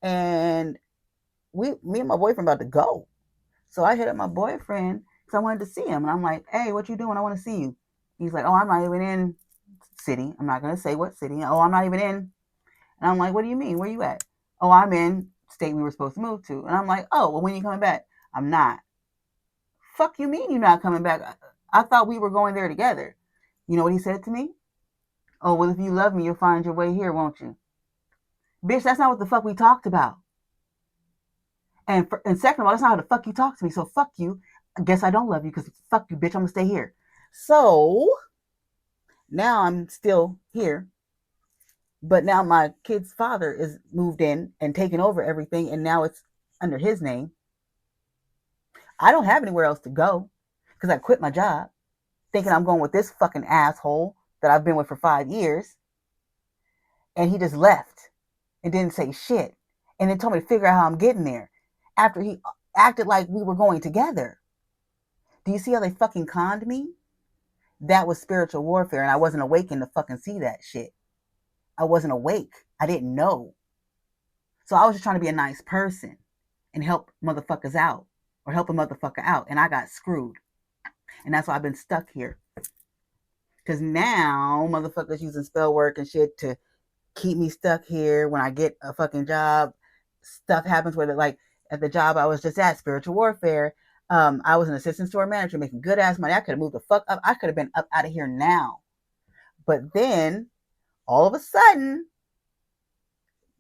Speaker 1: And me and my boyfriend about to go. So I hit up my boyfriend because I wanted to see him. And I'm like, hey, what you doing? I want to see you. He's like, oh, I'm not even in city. I'm not going to say what city. Oh, I'm not even in. And I'm like, what do you mean? Where you at? Oh, I'm in state we were supposed to move to. And I'm like, oh, well, when are you coming back? I'm not. Fuck you mean you're not coming back? I thought we were going there together. You know what he said to me? Oh, well, if you love me, you'll find your way here, won't you? Bitch, that's not what the fuck we talked about. And second of all, that's not how the fuck you talk to me. So fuck you. I guess I don't love you because fuck you, bitch. I'm going to stay here. So now I'm still here. But now my kid's father is moved in and taken over everything. And now it's under his name. I don't have anywhere else to go because I quit my job thinking I'm going with this fucking asshole that I've been with for 5 years. And he just left and didn't say shit. And then told me to figure out how I'm getting there after he acted like we were going together. Do you see how they fucking conned me? That was spiritual warfare, and I wasn't awakened to fucking see that shit. I wasn't awake. I didn't know. So I was just trying to be a nice person and help motherfuckers out or help a motherfucker out, and I got screwed. And that's why I've been stuck here. Because now motherfuckers using spell work and shit to keep me stuck here. When I get a fucking job, stuff happens where, like, at the job I was just at, spiritual warfare, I was an assistant store manager making good ass money. I could have moved the fuck up. I could have been up out of here now. But then all of a sudden,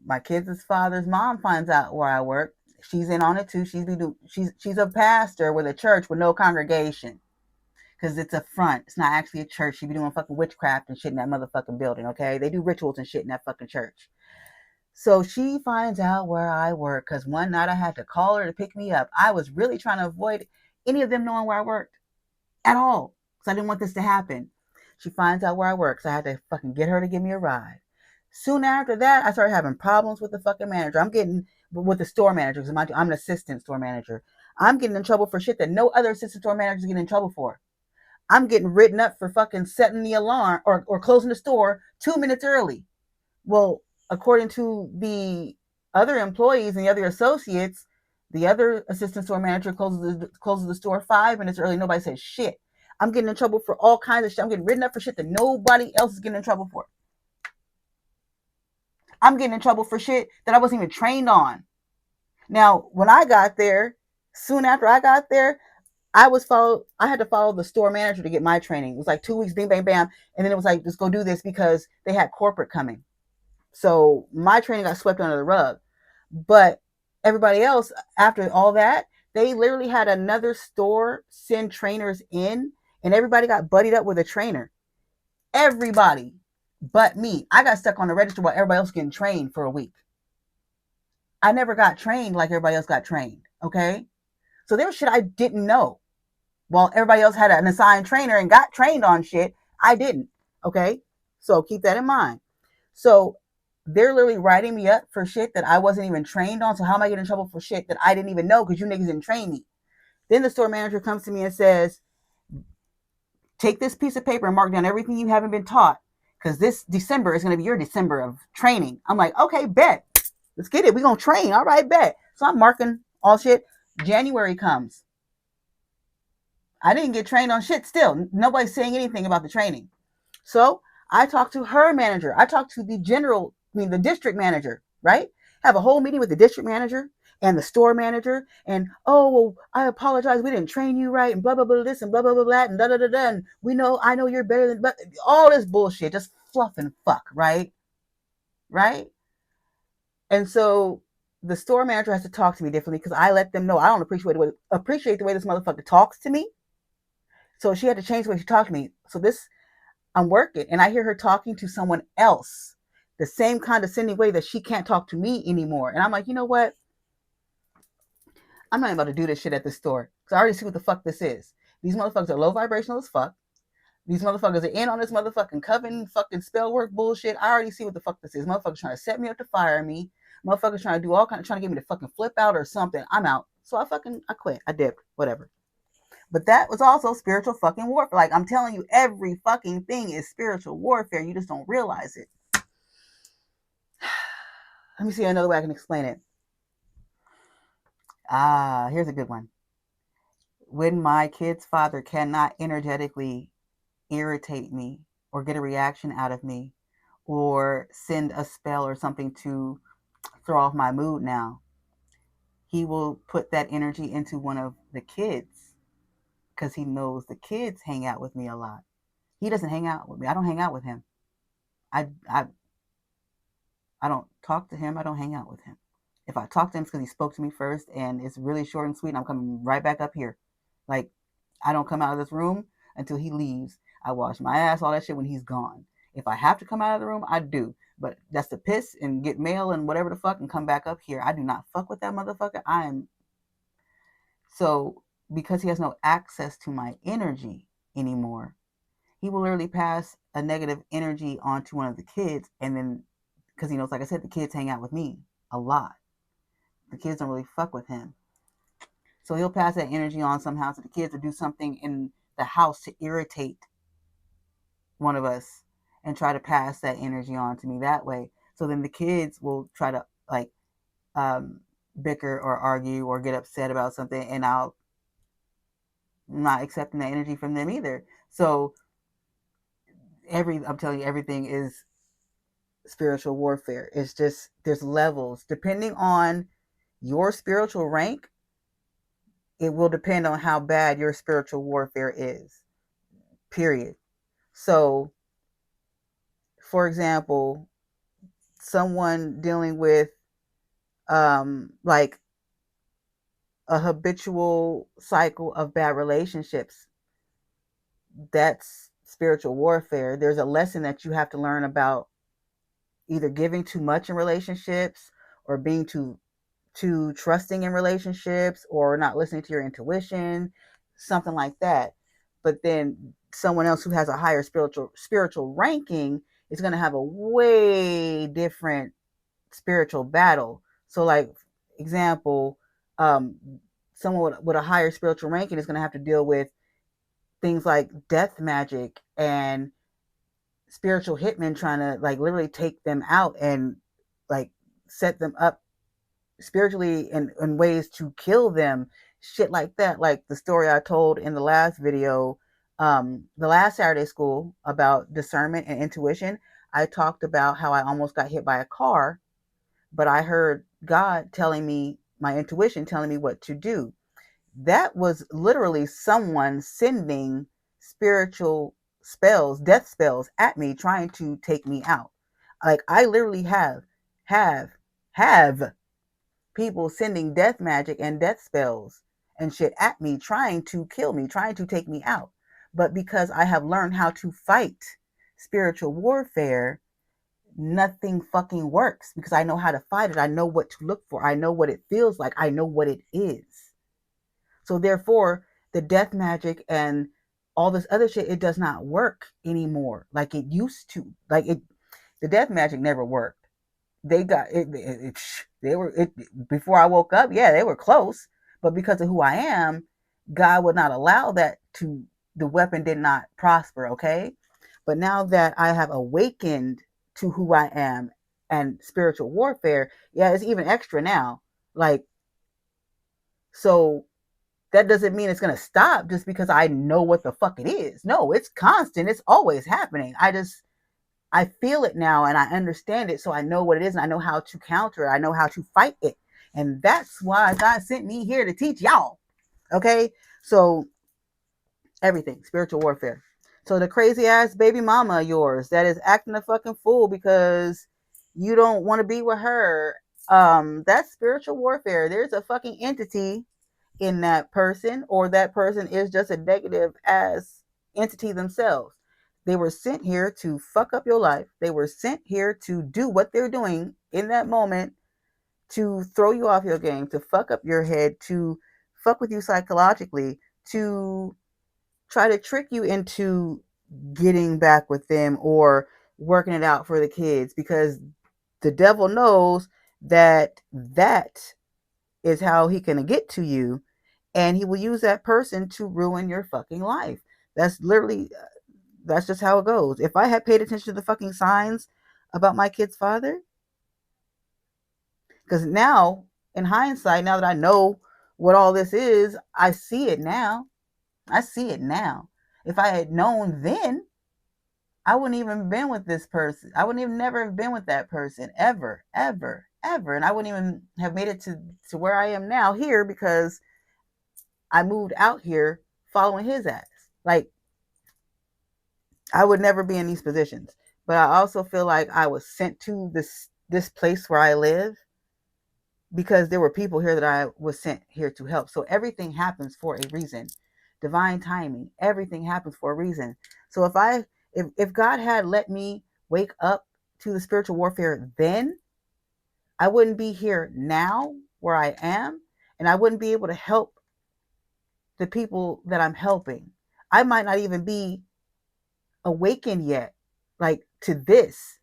Speaker 1: my kid's father's mom finds out where I work. She's in on it too. She's a pastor with a church with no congregation. because it's a front. It's not actually a church. She be doing fucking witchcraft and shit in that motherfucking building, okay? They do rituals and shit in that fucking church. So she finds out where I work because one night I had to call her to pick me up. I was really trying to avoid any of them knowing where I worked at all because I didn't want this to happen. She finds out where I work, so I had to fucking get her to give me a ride. Soon after that, I started having problems with the fucking manager. I'm getting with the store manager because I'm an assistant store manager. I'm getting in trouble for shit that no other assistant store managers get in trouble for. I'm getting written up for fucking setting the alarm or closing the store 2 minutes early. Well, according to the other employees and the other associates, the other assistant store manager closes the store 5 minutes early. Nobody says shit. I'm getting in trouble for all kinds of shit. I'm getting written up for shit that nobody else is getting in trouble for. I'm getting in trouble for shit that I wasn't even trained on. Now, when I got there, soon after I got there, I had to follow the store manager to get my training. It was like 2 weeks, bing, bang, bam. And then it was like, just go do this because they had corporate coming. So my training got swept under the rug. But everybody else, after all that, they literally had another store send trainers in, and everybody got buddied up with a trainer. Everybody but me. I got stuck on the register while everybody else was getting trained for a week. I never got trained like everybody else got trained. Okay. So there was shit I didn't know. While everybody else had an assigned trainer and got trained on shit, I didn't. Okay. So keep that in mind. So they're literally writing me up for shit that I wasn't even trained on. So how am I getting in trouble for shit that I didn't even know because you niggas didn't train me? Then the store manager comes to me and says, take this piece of paper and mark down everything you haven't been taught because this December is going to be your December of training. I'm like, okay, bet. Let's get it. We're going to train. All right, bet. So I'm marking all shit. January comes. I didn't get trained on shit still. Nobody's saying anything about the training. So I talked to her manager. I talked to the district manager, right? Have a whole meeting with the district manager and the store manager. And, oh, well, I apologize. We didn't train you right. And blah, blah, blah, this and blah, blah, blah, blah, and da, da, da, da. And I know you're better than, all this bullshit, just fluff and fuck, right? Right? And so the store manager has to talk to me differently because I let them know I don't appreciate the way this motherfucker talks to me. So she had to change the way she talked to me. So I'm working and I hear her talking to someone else the same condescending way that she can't talk to me anymore. And I'm like, you know what? I'm not about to do this shit at the store because I already see what the fuck this is. These motherfuckers are low vibrational as fuck. These motherfuckers are in on this motherfucking coven fucking spell work bullshit. I already see what the fuck this is. Motherfuckers trying to set me up to fire me. Motherfuckers trying to do all kind of trying to get me to fucking flip out or something. I'm out. So I quit. I dipped. Whatever. But that was also spiritual fucking warfare. Like I'm telling you, every fucking thing is spiritual warfare. You just don't realize it. Let me see another way I can explain it. Here's a good one. When my kid's father cannot energetically irritate me or get a reaction out of me or send a spell or something to throw off my mood now, he will put that energy into one of the kids because he knows the kids hang out with me a lot. He doesn't hang out with me. I don't hang out with him. I I I don't talk to him. I don't hang out with him. If I talk to him, it's because he spoke to me first, and it's really short and sweet. And I'm coming right back up here. Like I don't come out of this room until he leaves. I wash my ass, all that shit when he's gone. If I have to come out of the room, I do. But that's to piss and get mail and whatever the fuck and come back up here. I do not fuck with that motherfucker. So because he has no access to my energy anymore, he will literally pass a negative energy onto one of the kids, and then because he knows, like I said, the kids hang out with me a lot. The kids don't really fuck with him. So he'll pass that energy on somehow to the kids or do something in the house to irritate one of us and try to pass that energy on to me that way. So then the kids will try to like bicker or argue or get upset about something, and I'm not accepting that energy from them either. So I'm telling you, everything is spiritual warfare. It's just there's levels depending on your spiritual rank. It will depend on how bad your spiritual warfare is. Period. So, for example, someone dealing with like a habitual cycle of bad relationships, that's spiritual warfare. There's a lesson that you have to learn about either giving too much in relationships or being too trusting in relationships or not listening to your intuition, something like that. But then someone else who has a higher spiritual ranking is going to have a way different spiritual battle. So, like example, um, someone with a higher spiritual ranking is going to have to deal with things like death magic and spiritual hitmen trying to like literally take them out and like set them up spiritually in ways to kill them, shit like that. Like the story I told in the last video, the last Saturday school about discernment and intuition. I talked about how I almost got hit by a car, but I heard God telling me, my intuition telling me what to do. That was literally someone sending spiritual spells, death spells at me, trying to take me out. Like I literally have, have people sending death magic and death spells and shit at me, trying to kill me, trying to take me out. But because I have learned how to fight spiritual warfare, nothing fucking works because I know how to fight it. I know what to look for. I know what it feels like. I know what it is. So therefore, the death magic and all this other shit, it does not work anymore like it used to. Like it, the death magic never worked. They got it they were it before I woke up. Yeah, they were close, but because of who I am, God would not allow that to. The weapon did not prosper. Okay, but now that I have awakened to who I am and spiritual warfare, yeah, it's even extra now. Like so that doesn't mean it's going to stop just because I know what the fuck it is. No, it's constant. It's always happening. I feel it now and I understand it. So I know what it is and I know how to counter it. I know how to fight it. And that's why God sent me here to teach y'all. Okay. So everything, spiritual warfare. So the crazy ass baby mama of yours that is acting a fucking fool because you don't want to be with her. That's spiritual warfare. There's a fucking entity in that person, or that person is just a negative as entity themselves. They were sent here to fuck up your life. They were sent here to do what they're doing in that moment, to throw you off your game, to fuck up your head, to fuck with you psychologically, to try to trick you into getting back with them or working it out for the kids, because the devil knows that that is how he can get to you, and he will use that person to ruin your fucking life. That's literally, that's just how it goes. If I had paid attention to the fucking signs about my kid's father, because now in hindsight, now that I know what all this is, I see it now. I see it now. If I had known then, I wouldn't even been with this person. I wouldn't even never have been with that person ever, ever, ever. And I wouldn't even have made it to where I am now here, because I moved out here following his ass. Like, I would never be in these positions. But I also feel like I was sent to this place where I live because there were people here that I was sent here to help. So everything happens for a reason. Divine timing. Everything happens for a reason. So if God had let me wake up to the spiritual warfare then, I wouldn't be here now where I am, and I wouldn't be able to help the people that I'm helping. I might not even be awakened yet, like to this.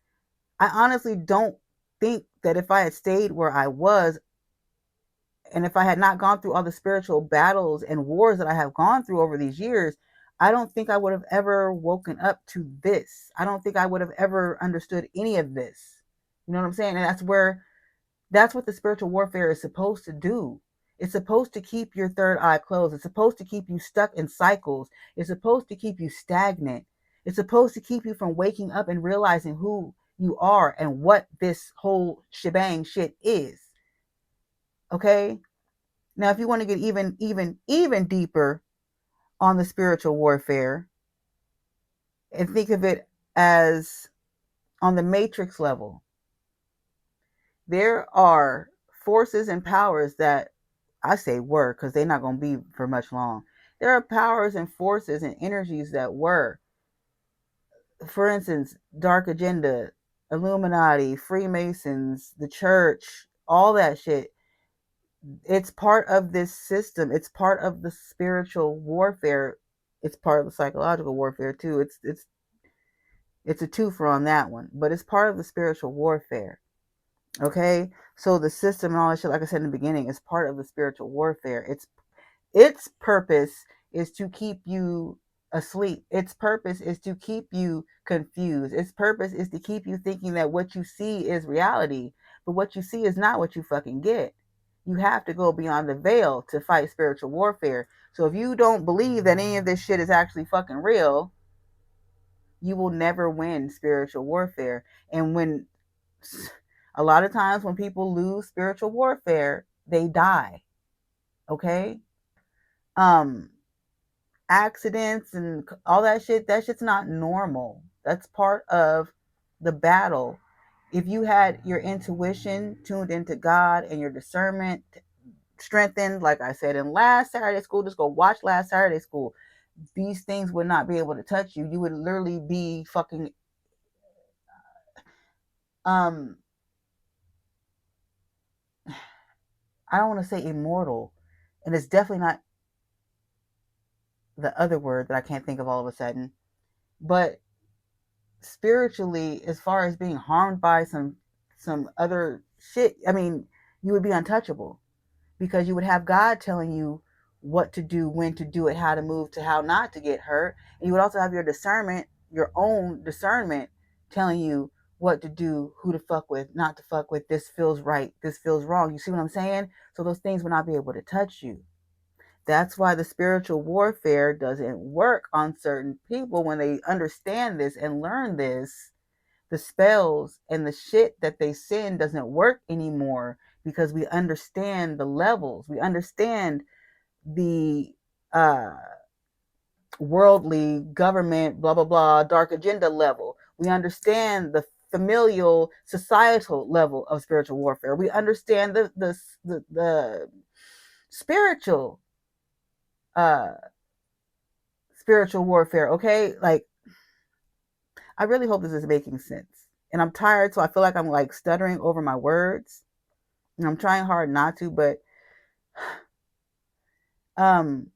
Speaker 1: I honestly don't think that if I had stayed where I was, and if I had not gone through all the spiritual battles and wars that I have gone through over these years, I don't think I would have ever woken up to this. I don't think I would have ever understood any of this. You know what I'm saying? And that's what the spiritual warfare is supposed to do. It's supposed to keep your third eye closed. It's supposed to keep you stuck in cycles. It's supposed to keep you stagnant. It's supposed to keep you from waking up and realizing who you are and what this whole shebang shit is. Okay? Now, if you want to get even deeper on the spiritual warfare and think of it as on the matrix level, there are forces and powers that, I say were because they're not going to be for much long. There are powers and forces and energies that were, for instance, dark agenda, Illuminati, Freemasons, the church, all that shit. It's part of this system. It's part of the spiritual warfare. It's part of the psychological warfare too. It's a twofer on that one, but it's part of the spiritual warfare. Okay, so the system and all that shit, like I said in the beginning, is part of the spiritual warfare. Its purpose is to keep you asleep. Its purpose is to keep you confused. Its purpose is to keep you thinking that what you see is reality, but what you see is not what you fucking get. You have to go beyond the veil to fight spiritual warfare. So if you don't believe that any of this shit is actually fucking real, you will never win spiritual warfare. And when a lot of times when people lose spiritual warfare, they die. Okay? Um Accidents and all that shit's not normal. That's part of the battle. If you had your intuition tuned into God and your discernment strengthened, like I said in last Saturday school, just go watch last Saturday school. These things would not be able to touch you. You would literally be fucking um I don't want to say immortal. And it's definitely not the other word that I can't think of all of a sudden. But spiritually, as far as being harmed by some other shit, I mean, you would be untouchable because you would have God telling you what to do, when to do it, how to move, to how not to get hurt. And you would also have your discernment, your own discernment, telling you what to do, who to fuck with, not to fuck with. This feels right, this feels wrong. You see what I'm saying? So those things would not be able to touch you. That's why the spiritual warfare doesn't work on certain people when they understand this and learn this. The spells and the shit that they send doesn't work anymore because we understand the levels. We understand the uh, worldly government, blah, blah, blah, dark agenda level. We understand the familial societal level of spiritual warfare. We understand the spiritual uh spiritual warfare. Okay, like I really hope this is making sense. And I'm tired, so I feel like I'm like stuttering over my words. And I'm trying hard not to, but um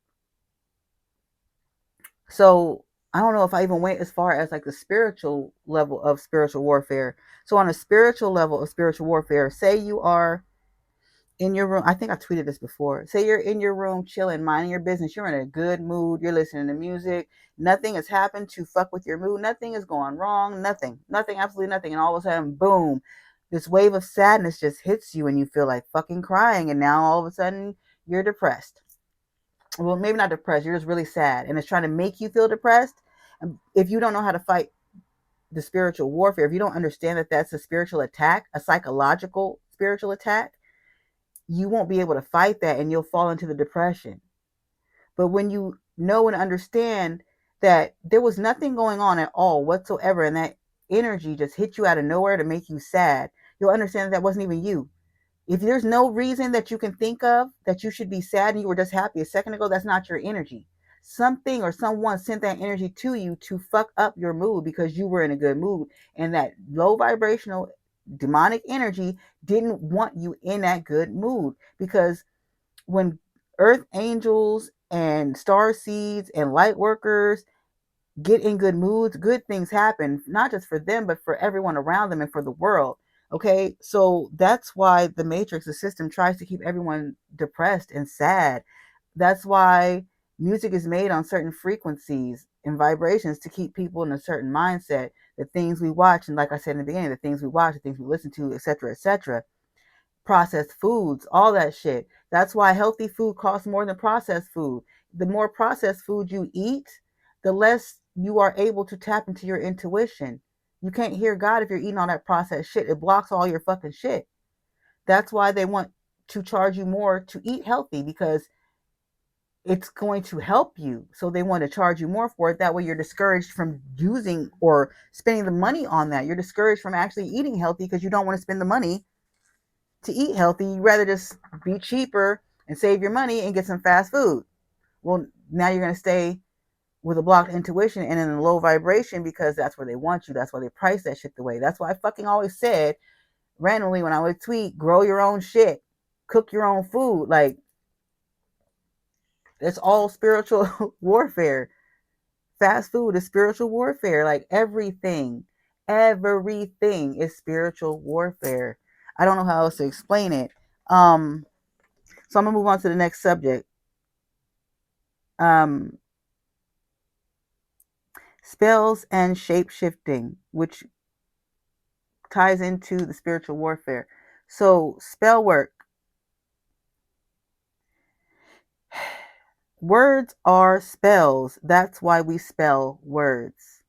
Speaker 1: so I don't know if I even went as far as like the spiritual level of spiritual warfare. So on a spiritual level of spiritual warfare, say you are in your room. I think I tweeted this before. Say you're in your room chilling, minding your business. You're in a good mood. You're listening to music. Nothing has happened to fuck with your mood. Nothing is going wrong. Nothing, absolutely nothing. And all of a sudden, boom, this wave of sadness just hits you and you feel like fucking crying. And now all of a sudden, you're depressed. Well, maybe not depressed. You're just really sad. And it's trying to make you feel depressed. If you don't know how to fight the spiritual warfare, if you don't understand that that's a spiritual attack, a psychological spiritual attack, you won't be able to fight that and you'll fall into the depression. But when you know and understand that there was nothing going on at all whatsoever and that energy just hit you out of nowhere to make you sad, you'll understand that that wasn't even you. If there's no reason that you can think of that you should be sad and you were just happy a second ago, that's not your energy. Something or someone sent that energy to you to fuck up your mood because you were in a good mood. And that low vibrational demonic energy didn't want you in that good mood. Because when earth angels and star seeds and light workers get in good moods, good things happen, not just for them, but for everyone around them and for the world. Okay, so that's why the matrix, the system, tries to keep everyone depressed and sad. That's why music is made on certain frequencies and vibrations to keep people in a certain mindset. The things we watch, and like I said in the beginning, the things we watch, the things we listen to, etc., etc., processed foods, all that shit. That's why healthy food costs more than processed food. The more processed food you eat, the less you are able to tap into your intuition. You can't hear God if you're eating all that processed shit. It blocks all your fucking shit. That's why they want to charge you more to eat healthy because it's going to help you. So they want to charge you more for it. That way you're discouraged from using or spending the money on that. You're discouraged from actually eating healthy because you don't want to spend the money to eat healthy. You'd rather just be cheaper and save your money and get some fast food. Well, now you're going to stay with a blocked intuition and in a low vibration because that's where they want you. That's why they price that shit the way. That's why I fucking always said randomly when I would tweet, grow your own shit, cook your own food. Like, it's all spiritual warfare. Fast food is spiritual warfare. Like, everything is spiritual warfare. I don't know how else to explain it. So I'm gonna move on to the next subject. Um, spells and shape shifting, which ties into the spiritual warfare. So spell work. Words are spells. That's why we spell words.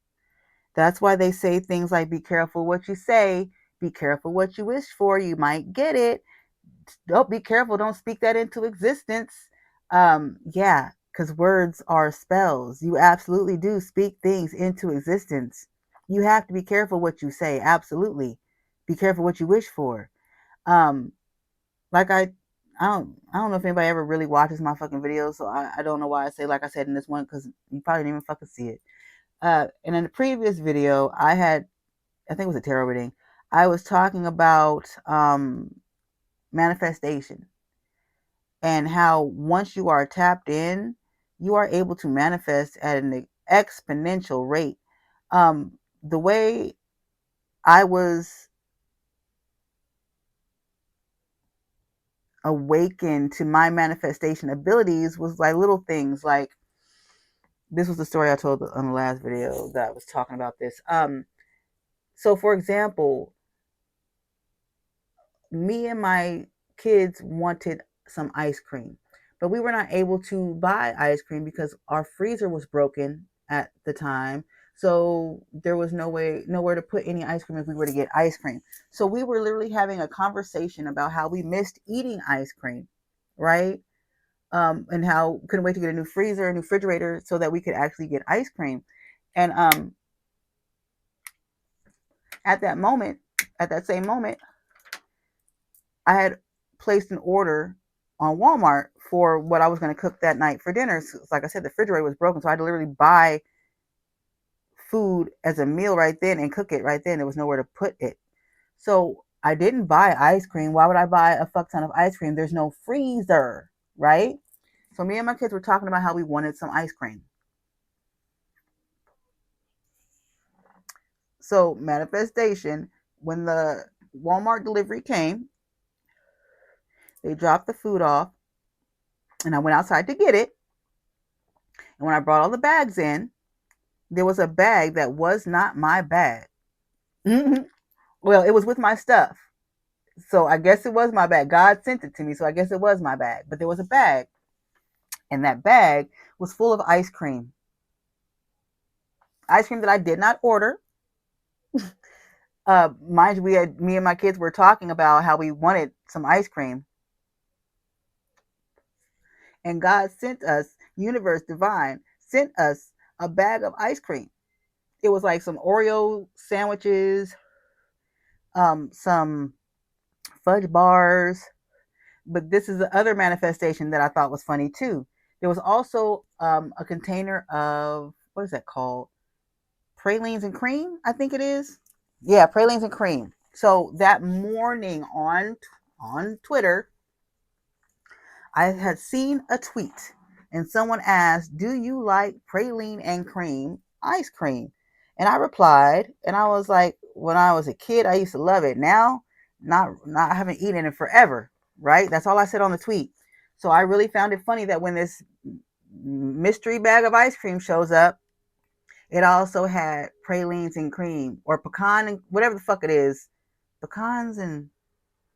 Speaker 1: That's why they say things like, be careful what you say, be careful what you wish for, you might get it. Don't be careful, don't speak that into existence. Yeah, because words are spells. You absolutely do speak things into existence. You have to be careful what you say, absolutely. Be careful what you wish for. Um, like I don't know if anybody ever really watches my fucking videos, so I don't know why I say like I said in this one, because you probably didn't even fucking see it. And in the previous video, I think it was a tarot reading. I was talking about manifestation and how once you are tapped in, you are able to manifest at an exponential rate. The way I was awakened to my manifestation abilities was like little things like, this was the story I told on the last video that I was talking about this. So for example, me and my kids wanted some ice cream, but we were not able to buy ice cream because our freezer was broken at the time. So there was nowhere to put any ice cream if we were to get ice cream. So we were literally having a conversation about how we missed eating ice cream, right? And how we couldn't wait to get a new freezer, a new refrigerator, so that we could actually get ice cream. And at that moment, at that same moment, I had placed an order on Walmart for what I was going to cook that night for dinner. So, like I said, the refrigerator was broken, so I had to literally buy food as a meal right then and cook it right then. There was nowhere to put it. So I didn't buy ice cream. Why would I buy a fuck ton of ice cream? There's no freezer, right? So me and my kids were talking about how we wanted some ice cream. So manifestation, when the Walmart delivery came, they dropped the food off and I went outside to get it. And when I brought all the bags in, there was a bag that was not my bag. Well, it was with my stuff. So I guess it was my bag. God sent it to me, so I guess it was my bag. But there was a bag, and that bag was full of ice cream. Ice cream that I did not order. Mind you, me and my kids were talking about how we wanted some ice cream. And God sent us, universe divine, sent us a bag of ice cream. It was like some Oreo sandwiches, some fudge bars. But this is the other manifestation that I thought was funny too. There was also a container of, what is that called? Pralines and cream, I think it is. Yeah, pralines and cream. So that morning on Twitter, I had seen a tweet and someone asked, "Do you like praline and cream ice cream?" And I replied, and I was like, when I was a kid, I used to love it. Now, not I haven't eaten it forever, right? That's all I said on the tweet. So I really found it funny that when this mystery bag of ice cream shows up, it also had pralines and cream or pecan and whatever the fuck it is. Pecans,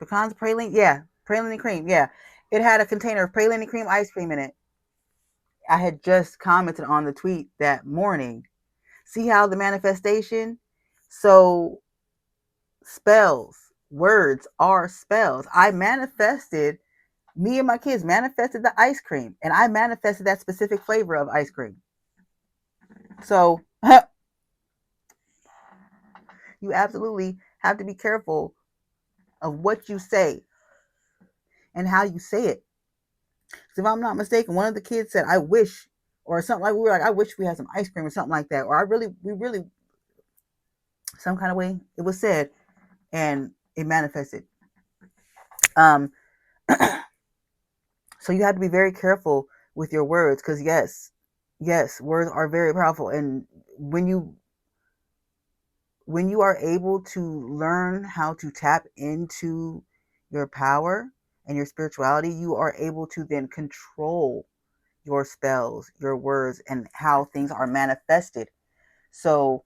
Speaker 1: praline, yeah, praline and cream, yeah. It had a container of praline and cream ice cream in it. I had just commented on the tweet that morning. See how the manifestation? So spells, words are spells. I manifested, me and my kids manifested the ice cream, and I manifested that specific flavor of ice cream. So you absolutely have to be careful of what you say and how you say it. So if I'm not mistaken, one of the kids said, "I wish," or something like we were like, I wish we had some ice cream or something like that, or we really, some kind of way it was said and it manifested. Um, so you have to be very careful with your words because yes, words are very powerful, and when you are able to learn how to tap into your power and your spirituality, you are able to then control your spells, your words, and how things are manifested. So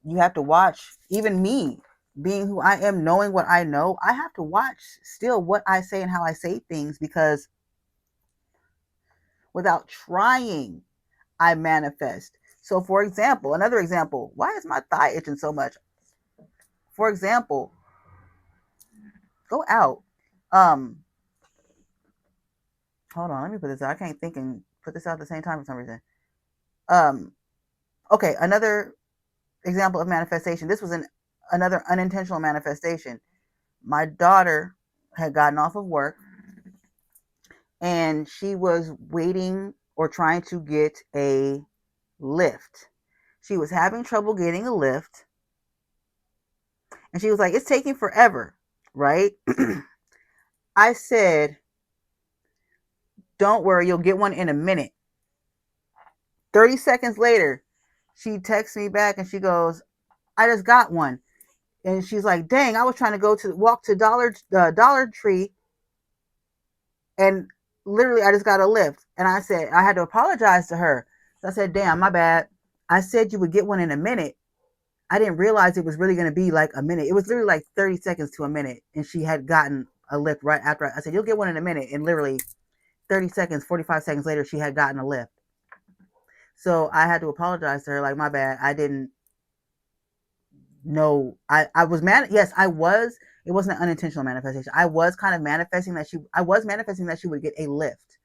Speaker 1: you have to watch, even me being who I am, knowing what I know, I have to watch still what I say and how I say things, because without trying, I manifest. So for example, another example, why is my thigh itching so much? For example, go out. Um, hold on, let me put this out. I can't think and put this out at the same time for some reason. Um, okay, another example of manifestation. This was another unintentional manifestation. My daughter had gotten off of work and she was waiting or trying to get a lift. She was having trouble getting a lift and she was like, it's taking forever, right? I said, don't worry, you'll get one in a minute. 30 seconds later, she texts me back and she goes, I just got one. And she's like, dang, I was trying to walk to Dollar Tree, and literally I just got a lift. And I said, I had to apologize to her. So I said, damn, my bad. I said you would get one in a minute. I didn't realize it was really going to be like a minute. It was literally like 30 seconds to a minute. And she had gotten a lift right after. I said, you'll get one in a minute. And literally 30 seconds, 45 seconds later, she had gotten a lift. So I had to apologize to her. Like, my bad. I didn't know. I was mad. Yes, I was. It wasn't an unintentional manifestation. I was manifesting that she would get a lift.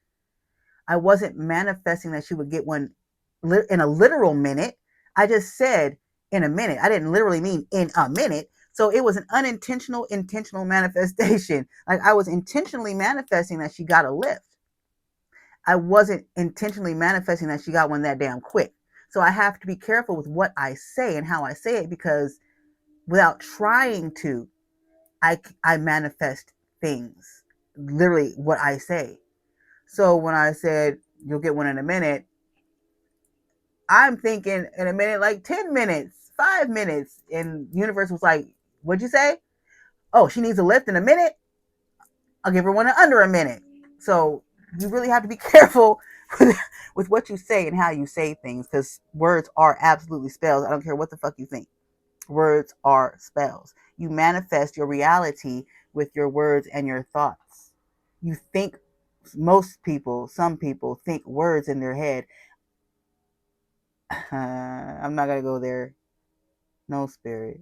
Speaker 1: I wasn't manifesting that she would get one in a literal minute. I just said in a minute. I didn't literally mean in a minute. So it was an intentional manifestation. Like, I was intentionally manifesting that she got a lift. I wasn't intentionally manifesting that she got one that damn quick. So I have to be careful with what I say and how I say it, because without trying to, I manifest things, literally what I say. So when I said you'll get one in a minute, I'm thinking in a minute like 10 minutes, 5 minutes. And universe was like, what'd you say? Oh, she needs a lift in a minute? I'll give her one in under a minute. So you really have to be careful with what you say and how you say things, because words are absolutely spells. I don't care what the fuck you think. Words are spells. You manifest your reality with your words and your thoughts. You think, some people think words in their head. I'm not going to go there. No, spirit.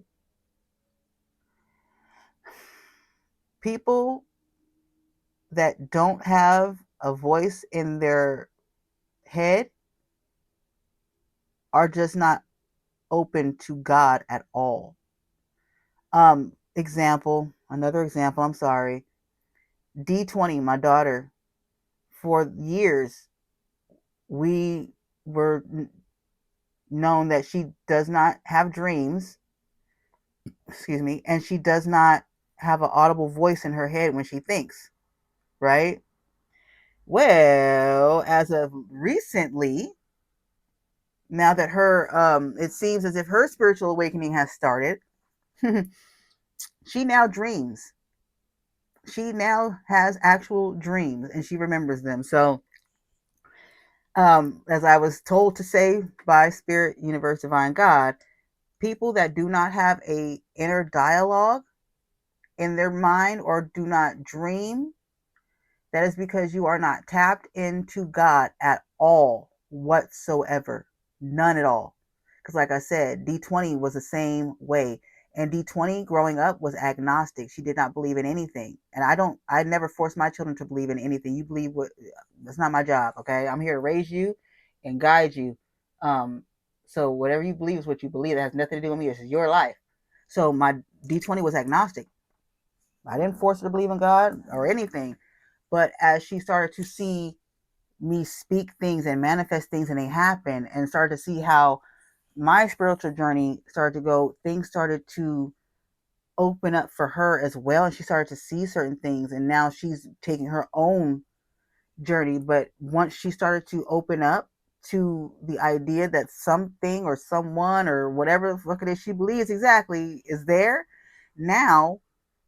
Speaker 1: People that don't have a voice in their head are just not open to God at all. Another example, I'm sorry. D20, my daughter, for years, we were known that she does not have dreams, excuse me, and she does not have an audible voice in her head when she thinks, right? Well, as of recently, now that it seems as if her spiritual awakening has started, she now dreams. She now has actual dreams and she remembers them. So, as I was told to say by Spirit, Universe, Divine God, people that do not have a inner dialogue in their mind or do not dream, that is because you are not tapped into God at all whatsoever. None at all. Because like I said, D20 was the same way. And D20 growing up was agnostic. She did not believe in anything. And I never forced my children to believe in anything. You believe that's not my job, okay? I'm here to raise you and guide you. So whatever you believe is what you believe. That has nothing to do with me. This is your life. So my D20 was agnostic. I didn't force her to believe in God or anything. But as she started to see me speak things and manifest things and they happen, and start to see how my spiritual journey started to go, things started to open up for her as well. And she started to see certain things. And now she's taking her own journey. But once she started to open up to the idea that something or someone or whatever the fuck it is she believes exactly is there, now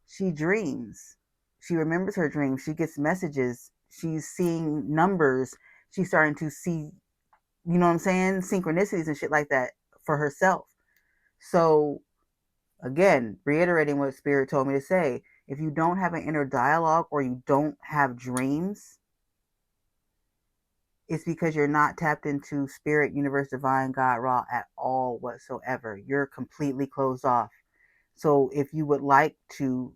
Speaker 1: she dreams. She remembers her dreams. She gets messages. She's seeing numbers. She's starting to see, you know what I'm saying, synchronicities and shit like that for herself. So again, reiterating what Spirit told me to say, if you don't have an inner dialogue or you don't have dreams, it's because you're not tapped into Spirit, Universe, Divine, God, Ra at all whatsoever. You're completely closed off. So if you would like to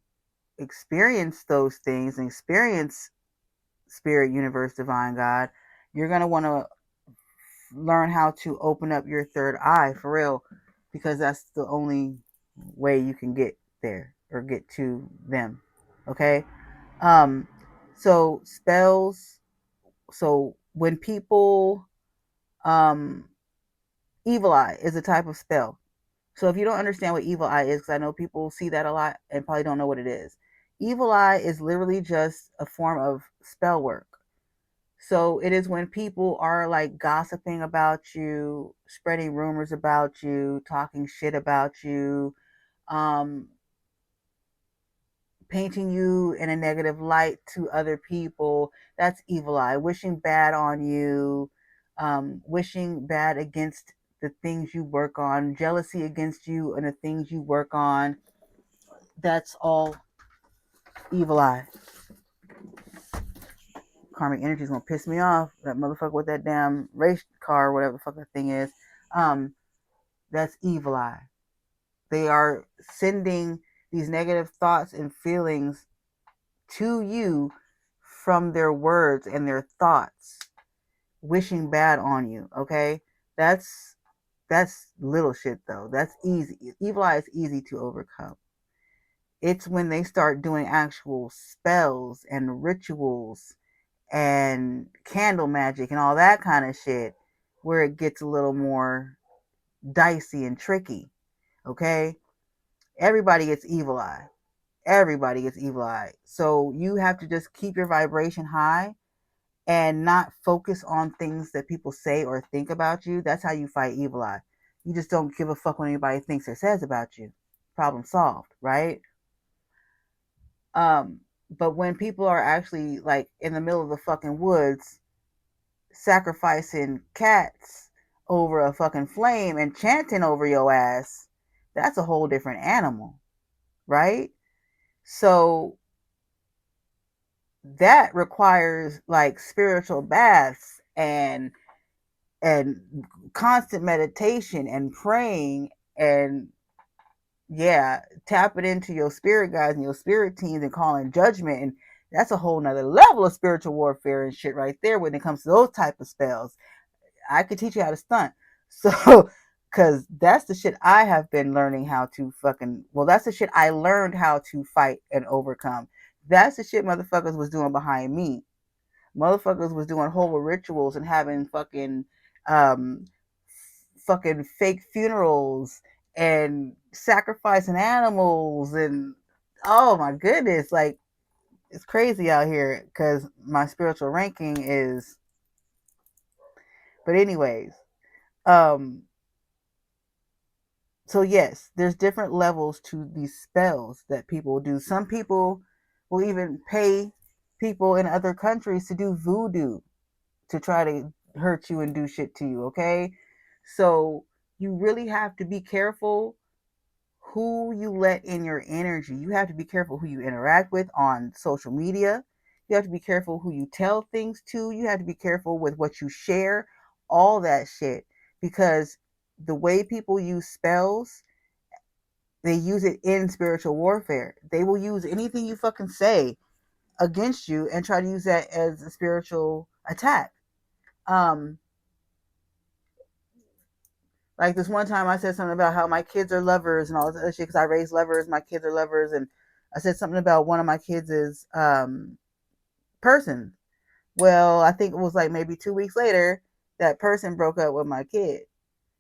Speaker 1: experience those things and experience Spirit, Universe, Divine, God, you're going to want to learn how to open up your third eye for real, because that's the only way you can get there or get to them. Okay. um so spells, so when people, um evil eye is a type of spell. So if you don't understand what evil eye is, because I know people see that a lot and probably don't know what it is, evil eye is literally just a form of spell work. So it is when people are like gossiping about you, spreading rumors about you, talking shit about you, um, painting you in a negative light to other people. That's evil eye. Wishing bad on you, wishing bad against the things you work on, jealousy against you and the things you work on. That's all evil eye. Karmic energy is gonna piss me off. That motherfucker with that damn race car, whatever the fuck that thing is. Um, that's evil eye. They are sending these negative thoughts and feelings to you from their words and their thoughts, wishing bad on you. Okay, that's little shit though. That's easy. Evil eye is easy to overcome. It's when they start doing actual spells and rituals and candle magic and all that kind of shit where it gets a little more dicey and tricky. Okay, everybody gets evil eye. Everybody gets evil eye. So you have to just keep your vibration high and not focus on things that people say or think about you. That's how you fight evil eye. You just don't give a fuck what anybody thinks or says about you. Problem solved, right? Um, but when people are actually like in the middle of the fucking woods sacrificing cats over a fucking flame and chanting over your ass, that's a whole different animal, right? So that requires like spiritual baths and constant meditation and praying, and yeah, tapping into your spirit guides and your spirit teams and calling judgment. And that's a whole nother level of spiritual warfare and shit right there when it comes to those type of spells. I could teach you how to stunt. So, because that's the shit I have been learning how to fucking, well, that's the shit I learned how to fight and overcome. That's the shit motherfuckers was doing behind me. Motherfuckers was doing whole rituals and having um, fucking fake funerals and sacrificing animals and oh my goodness, like it's crazy out here because my spiritual ranking is. But anyways, um, so yes, there's different levels to these spells that people do. Some people will even pay people in other countries to do voodoo to try to hurt you and do shit to you, okay? So you really have to be careful who you let in your energy. You have to be careful who you interact with on social media. You have to be careful who you tell things to. You have to be careful with what you share, all that shit. Because the way people use spells, they use it in spiritual warfare. They will use anything you fucking say against you and try to use that as a spiritual attack. Um, Like this one time I said something about how my kids are lovers and all this other shit because I raised lovers, my kids are lovers, and I said something about one of my kids is person. Well, I think it was like maybe 2 weeks later, that person broke up with my kid.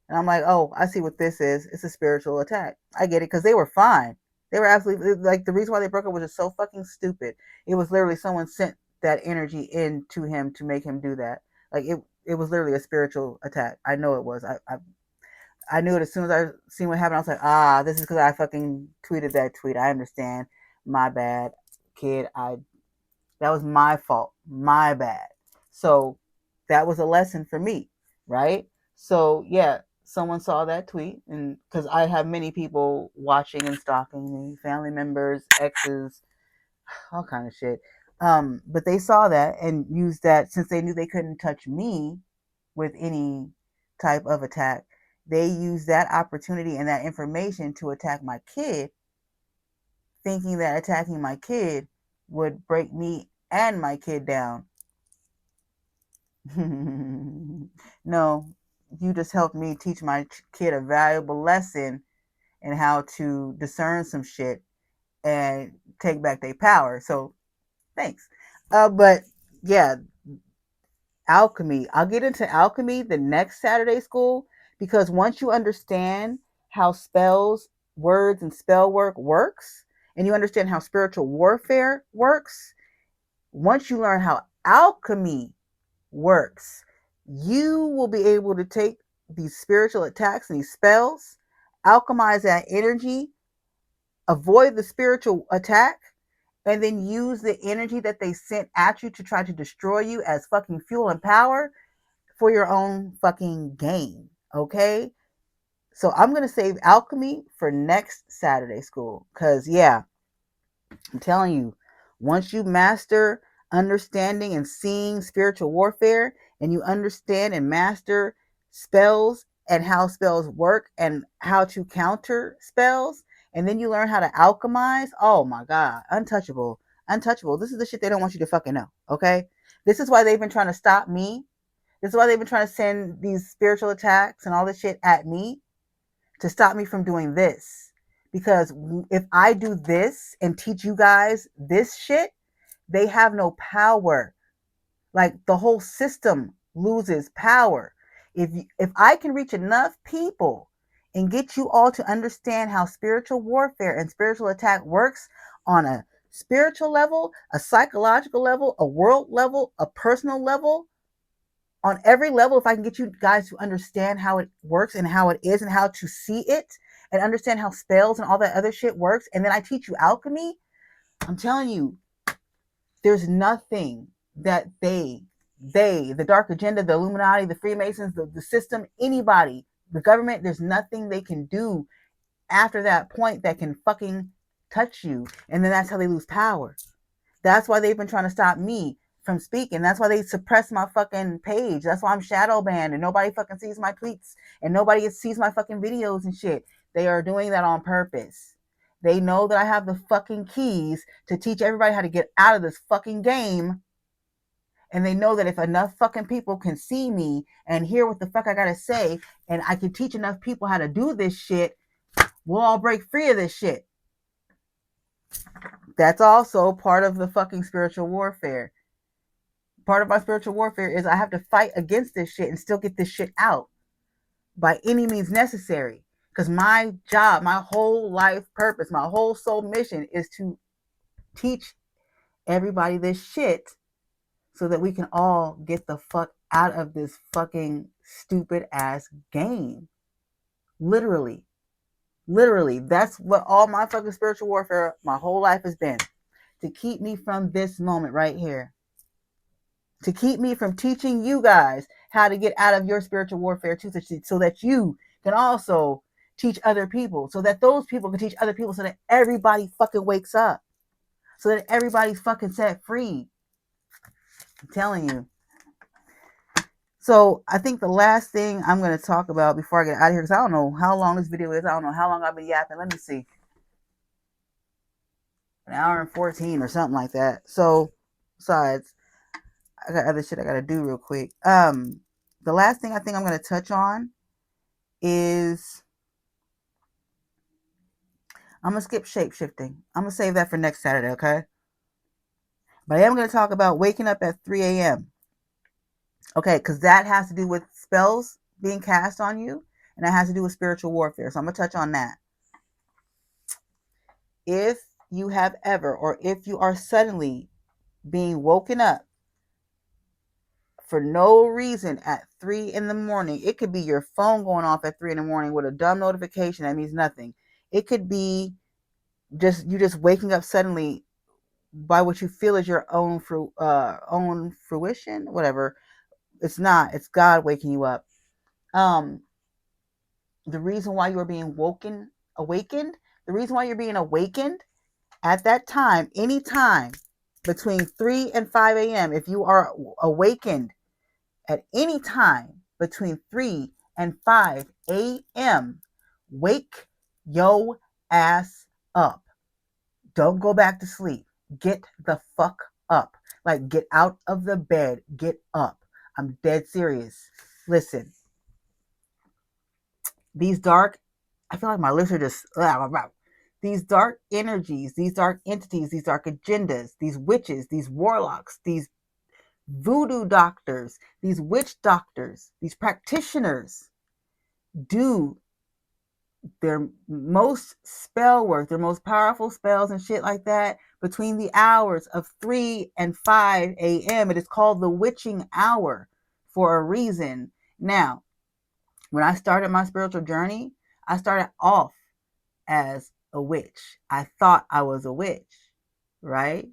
Speaker 1: And I'm like, oh, I see what this is. It's a spiritual attack. I get it because they were fine. They were absolutely like the reason why they broke up was just so fucking stupid. It was literally someone sent that energy into him to make him do that. Like it was literally a spiritual attack. I know it was. I knew it as soon as I seen what happened. I was like, ah, this is because I fucking tweeted that tweet. I understand. My bad, kid. That was my fault. My bad. So that was a lesson for me, right? So yeah, someone saw that tweet, and because I have many people watching and stalking me, family members, exes, all kind of shit. But they saw that and used that since they knew they couldn't touch me with any type of attack. They used that opportunity and that information to attack my kid, thinking that attacking my kid would break me and my kid down. No, you just helped me teach my kid a valuable lesson in how to discern some shit and take back their power. So thanks. But yeah, alchemy. I'll get into alchemy the next Saturday school because once you understand how spells, words, and spell work works, and you understand how spiritual warfare works, once you learn how alchemy works, you will be able to take these spiritual attacks and these spells, alchemize that energy, avoid the spiritual attack, and then use the energy that they sent at you to try to destroy you as fucking fuel and power for your own fucking gain. Okay? So I'm going to save alchemy for next Saturday school. Because, yeah, I'm telling you, once you master understanding and seeing spiritual warfare, and you understand and master spells and how spells work and how to counter spells, and then you learn how to alchemize, oh my God, untouchable. Untouchable. This is the shit they don't want you to fucking know. Okay? This is why they've been trying to stop me. This is why they've been trying to send these spiritual attacks and all this shit at me to stop me from doing this. Because if I do this and teach you guys this shit, they have no power. Like the whole system loses power. If I can reach enough people and get you all to understand how spiritual warfare and spiritual attack works on a spiritual level, a psychological level, a world level, a personal level, on every level, if I can get you guys to understand how it works and how it is and how to see it and understand how spells and all that other shit works, and then I teach you alchemy, I'm telling you, there's nothing that the dark agenda, the Illuminati, the Freemasons, the system, anybody, the government, there's nothing they can do after that point that can fucking touch you. And then that's how they lose power. That's why they've been trying to stop me from speaking. That's why they suppress my fucking page. That's why I'm shadow banned and nobody fucking sees my tweets and nobody sees my fucking videos and shit. They are doing that on purpose. They know that I have the fucking keys to teach everybody how to get out of this fucking game. And they know that if enough fucking people can see me and hear what the fuck I gotta say, and I can teach enough people how to do this shit, we'll all break free of this shit. That's also part of the fucking spiritual warfare. Part of my spiritual warfare is I have to fight against this shit and still get this shit out by any means necessary. Because my job, my whole life purpose, my whole soul mission is to teach everybody this shit so that we can all get the fuck out of this fucking stupid ass game. Literally. Literally. That's what all my fucking spiritual warfare my whole life has been. To keep me from this moment right here. To keep me from teaching you guys how to get out of your spiritual warfare too, so that you can also teach other people, so that those people can teach other people, so that everybody fucking wakes up, so that everybody's fucking set free. I'm telling you. So I think the last thing I'm going to talk about before I get out of here, because I don't know how long this video is. I don't know how long I've been yapping. Let me see. An hour and 14 or something like that. So besides, I got other shit I got to do real quick. The last thing I think I'm going to touch on is I'm going to skip shape shifting. I'm going to save that for next Saturday, okay? But I am going to talk about waking up at 3 a.m. Okay, because that has to do with spells being cast on you, and that has to do with spiritual warfare. So I'm going to touch on that. If you have ever, or if you are suddenly being woken up for no reason at 3 in the morning, it could be your phone going off at 3 in the morning with a dumb notification that means nothing. It could be just you just waking up suddenly by what you feel is your own fruition, whatever. It's not. It's God waking you up. Um, the reason why you are being awakened, the reason why you're being awakened at that time, any time between 3 and 5 a.m., if you are awakened at any time between 3 and 5 a.m., wake your ass up. Don't go back to sleep. Get the fuck up. Like, get out of the bed. Get up. I'm dead serious. Listen, these dark, I feel like my lips are just, these dark energies, these dark entities, these dark agendas, these witches, these warlocks, these voodoo doctors, these witch doctors, these practitioners do their most spell work, their most powerful spells and shit like that between the hours of 3 and 5 a.m. It is called the witching hour for a reason. Now, when I started my spiritual journey, I started off as a witch. I thought I was a witch, right?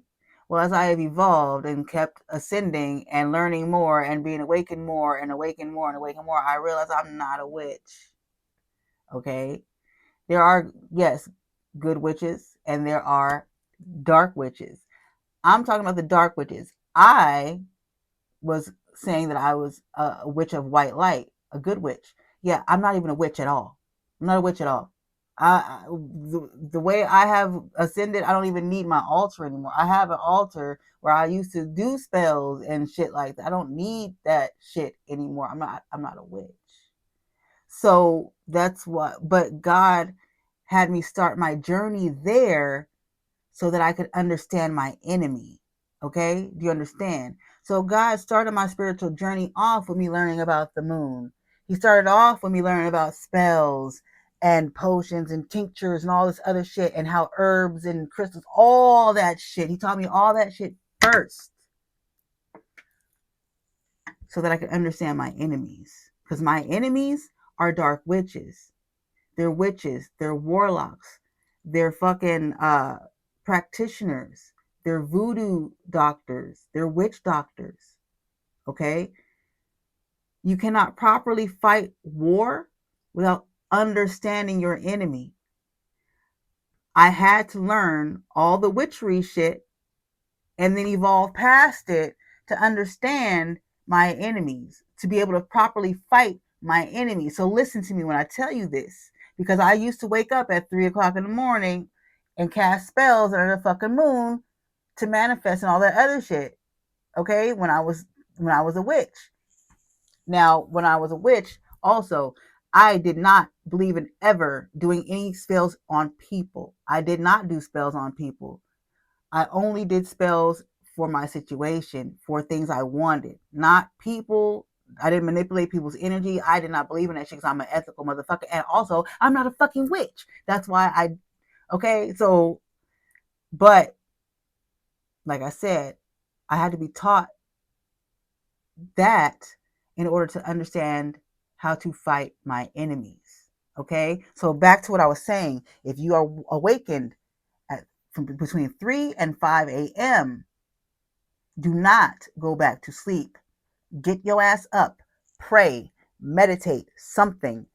Speaker 1: Well, as I have evolved and kept ascending and learning more and being awakened more and awakened more and awakened more, I realized I'm not a witch. Okay? There are, yes, good witches and there are dark witches. I'm talking about the dark witches. I was saying that I was a witch of white light, a good witch. Yeah, I'm not even a witch at all. I'm not a witch at all. The way I have ascended, I don't even need my altar anymore. I have an altar where I used to do spells and shit like that. I don't need that shit anymore. I'm not a witch. So that's what, but God had me start my journey there so that I could understand my enemy. Okay? Do you understand? So God started my spiritual journey off with me learning about the moon. He started off with me learning about spells and potions and tinctures and all this other shit and how herbs and crystals, all that shit. He taught me all that shit first so that I could understand my enemies. Because my enemies are dark witches. They're witches. They're warlocks. They're fucking practitioners. They're voodoo doctors. They're witch doctors. Okay? You cannot properly fight war without understanding your enemy. I had to learn all the witchery shit and then evolve past it to understand my enemies, to be able to properly fight my enemies. So listen to me when I tell you this, because I used to wake up at 3 o'clock in the morning and cast spells under the fucking moon to manifest and all that other shit. Okay, when I was a witch. Now, when I was a witch, also, I did not believe in ever doing any spells on people. I did not do spells on people. I only did spells for my situation, for things I wanted, not people. I didn't manipulate people's energy. I did not believe in that shit because I'm an ethical motherfucker. And also, I'm not a fucking witch. That's why okay, so, but like I said, I had to be taught that in order to understand how to fight my enemies. Okay, so back to what I was saying. If you are awakened from between 3 and 5 a.m., do not go back to sleep. Get your ass up, pray, meditate, something.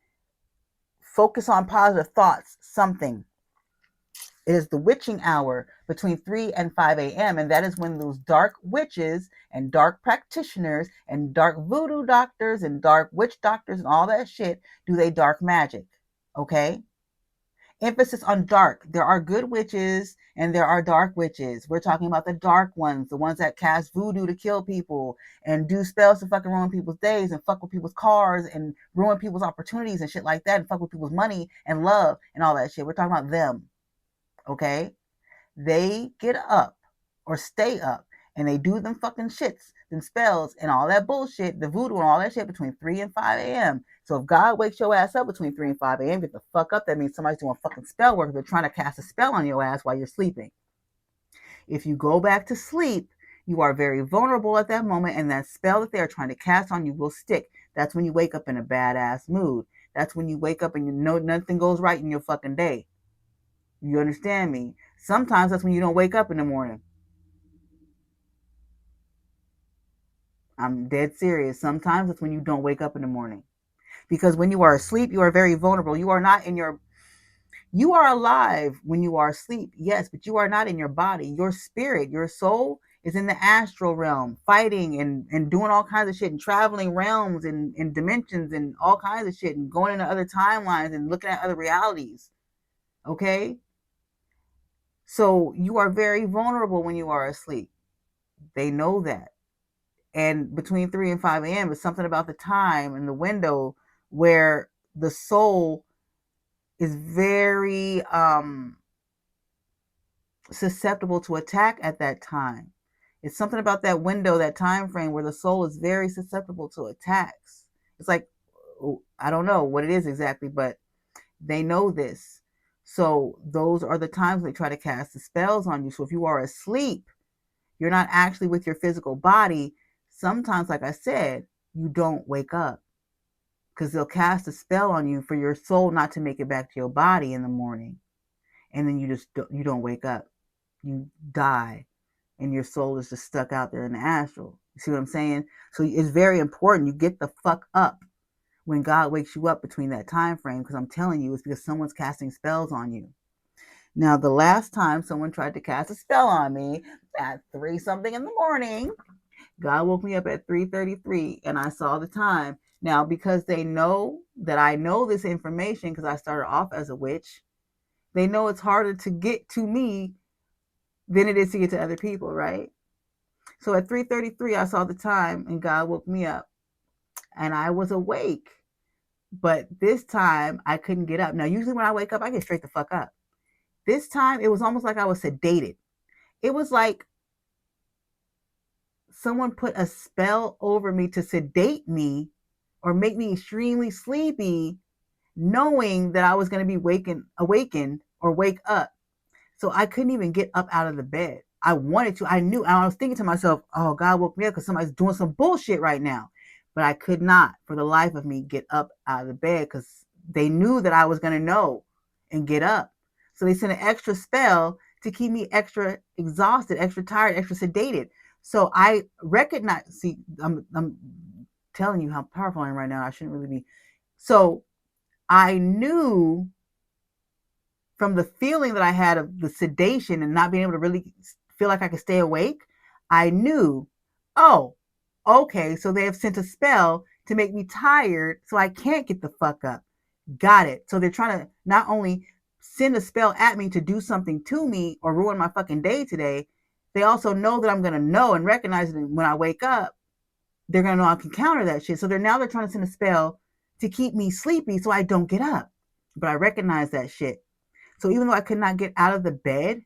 Speaker 1: Focus on positive thoughts, something. It is the witching hour between 3 and 5 a.m. And that is when those dark witches and dark practitioners and dark voodoo doctors and dark witch doctors and all that shit do they dark magic. Okay? Emphasis on dark. There are good witches and there are dark witches. We're talking about the dark ones, the ones that cast voodoo to kill people and do spells to fucking ruin people's days and fuck with people's cars and ruin people's opportunities and shit like that and fuck with people's money and love and all that shit. We're talking about them. Okay? They get up or stay up And they do them fucking shits, them spells, and all that bullshit, the voodoo and all that shit between 3 and 5 a.m. So if God wakes your ass up between 3 and 5 a.m., get the fuck up. That means somebody's doing fucking spell work. They're trying to cast a spell on your ass while you're sleeping. If you go back to sleep, you are very vulnerable at that moment, and that spell that they are trying to cast on you will stick. That's when you wake up in a badass mood. That's when you wake up and you know nothing goes right in your fucking day. You understand me? Sometimes that's when you don't wake up in the morning. I'm dead serious. Sometimes that's when you don't wake up in the morning. Because when you are asleep, you are very vulnerable. You are not in your You are alive when you are asleep, yes, but you are not in your body. Your spirit, your soul is in the astral realm, fighting and doing all kinds of shit and traveling realms and dimensions and all kinds of shit and going into other timelines and looking at other realities. Okay? So you are very vulnerable when you are asleep. They know that. And between 3 and 5 a.m. is something about the time and the window where the soul is very susceptible to attack at that time. It's something about that window, that time frame where the soul is very susceptible to attacks. It's like, I don't know what it is exactly, but they know this. So those are the times they try to cast the spells on you. So if you are asleep, you're not actually with your physical body. Sometimes, like I said, you don't wake up because they'll cast a spell on you for your soul not to make it back to your body in the morning. And then you don't wake up. You die and your soul is just stuck out there in the astral. You see what I'm saying? So it's very important you get the fuck up when God wakes you up between that time frame, because I'm telling you, it's because someone's casting spells on you. Now, the last time someone tried to cast a spell on me at 3 something in the morning, God woke me up at 3:33 and I saw the time. Now, because they know that I know this information because I started off as a witch, they know it's harder to get to me than it is to get to other people, right? So at 3:33, I saw the time and God woke me up and I was awake. But this time I couldn't get up. Now, usually when I wake up, I get straight the fuck up. This time it was almost like I was sedated. It was like someone put a spell over me to sedate me or make me extremely sleepy, knowing that I was going to be awakened or wake up. So I couldn't even get up out of the bed. I wanted to. I knew. I was thinking to myself, oh, God woke me up because somebody's doing some bullshit right now. But I could not, for the life of me, get up out of the bed because they knew that I was going to know and get up. So they sent an extra spell to keep me extra exhausted, extra tired, extra sedated. So I recognize, see, I'm telling you how powerful I am right now. I shouldn't really be. So I knew from the feeling that I had of the sedation and not being able to really feel like I could stay awake, I knew, oh, okay, so they have sent a spell to make me tired so I can't get the fuck up. Got it. So they're trying to not only send a spell at me to do something to me or ruin my fucking day today, they also know that I'm going to know and recognize it when I wake up. They're going to know I can counter that shit. So they're trying to send a spell to keep me sleepy so I don't get up. But I recognize that shit. So even though I could not get out of the bed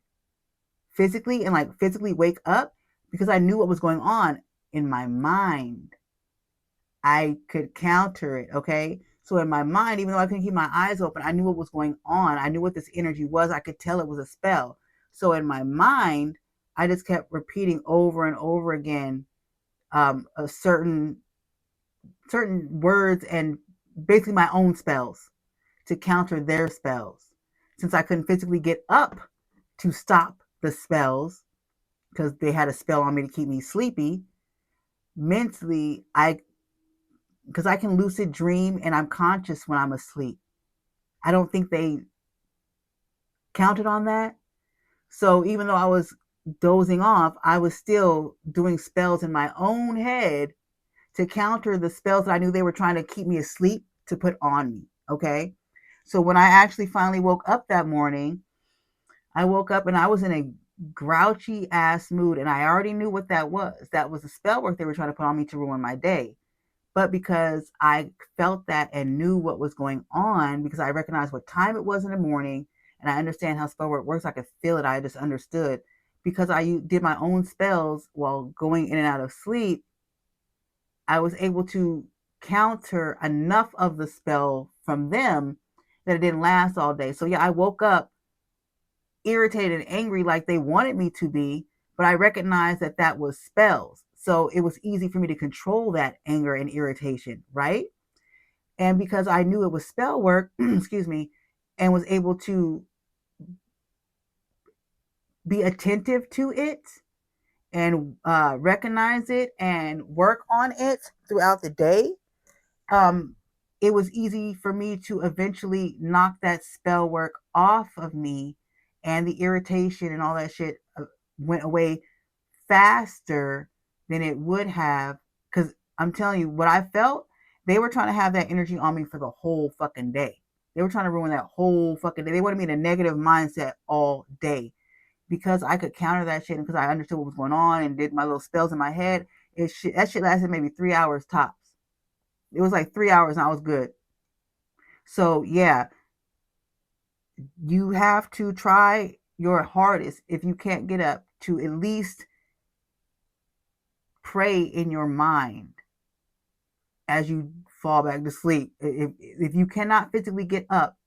Speaker 1: physically and like physically wake up, because I knew what was going on in my mind, I could counter it. Okay. So in my mind, even though I couldn't keep my eyes open, I knew what was going on. I knew what this energy was. I could tell it was a spell. So in my mind, I just kept repeating over and over again a certain words and basically my own spells to counter their spells. Since I couldn't physically get up to stop the spells because they had a spell on me to keep me sleepy, mentally, because I can lucid dream and I'm conscious when I'm asleep. I don't think they counted on that. So even though I was dozing off, I was still doing spells in my own head to counter the spells that I knew they were trying to keep me asleep to put on me. Okay. So when I actually finally woke up that morning, I woke up and I was in a grouchy ass mood, and I already knew what that was. That was the spell work they were trying to put on me to ruin my day. But because I felt that and knew what was going on, because I recognized what time it was in the morning, and I understand how spell work works, I could feel it. I just understood. because I did my own spells while going in and out of sleep, I was able to counter enough of the spell from them that it didn't last all day. So yeah, I woke up irritated and angry like they wanted me to be, but I recognized that that was spells. So it was easy for me to control that anger and irritation, right? And because I knew it was spell work, excuse me, and was able to be attentive to it and recognize it and work on it throughout the day, um, it was easy for me to eventually knock that spell work off of me, and the irritation and all that shit went away faster than it would have. Because I'm telling you, what I felt, they were trying to have that energy on me for the whole fucking day. They were trying to ruin that whole fucking day. They wanted me in a negative mindset all day. Because I could counter that shit and because I understood what was going on and did my little spells in my head, that shit lasted maybe 3 hours tops. It was like 3 hours and I was good. So yeah, you have to try your hardest if you can't get up to at least pray in your mind as you fall back to sleep. If you cannot physically get up,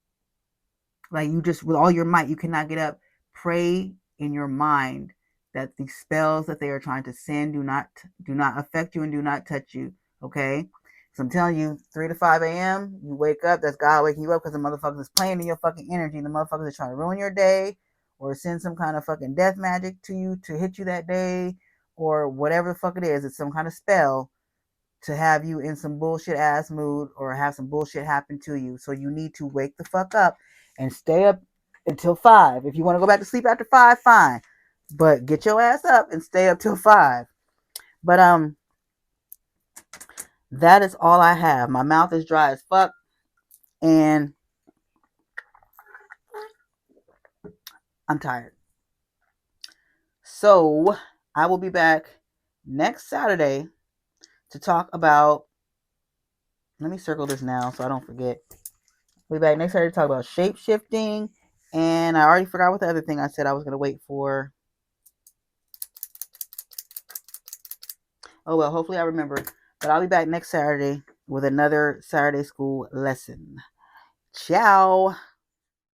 Speaker 1: like you just with all your might, you cannot get up, pray in your mind that the spells that they are trying to send do not affect you and do not touch you. Okay? So I'm telling you, 3 to 5 a.m., you wake up, that's God waking you up because the motherfuckers is playing in your fucking energy. The motherfuckers are trying to ruin your day or send some kind of fucking death magic to you to hit you that day or whatever the fuck it is. It's some kind of spell to have you in some bullshit ass mood or have some bullshit happen to you. So you need to wake the fuck up and stay up until 5. If you want to go back to sleep after 5, fine. But get your ass up and stay up till 5. But that is all I have. My mouth is dry as fuck and I'm tired. So I will be back next Saturday to talk about, let me circle this now so I don't forget. We'll be back next Saturday to talk about shape shifting. And I already forgot what the other thing I said I was going to wait for. Oh, well, hopefully I remember. But I'll be back next Saturday with another Saturday school lesson. Ciao.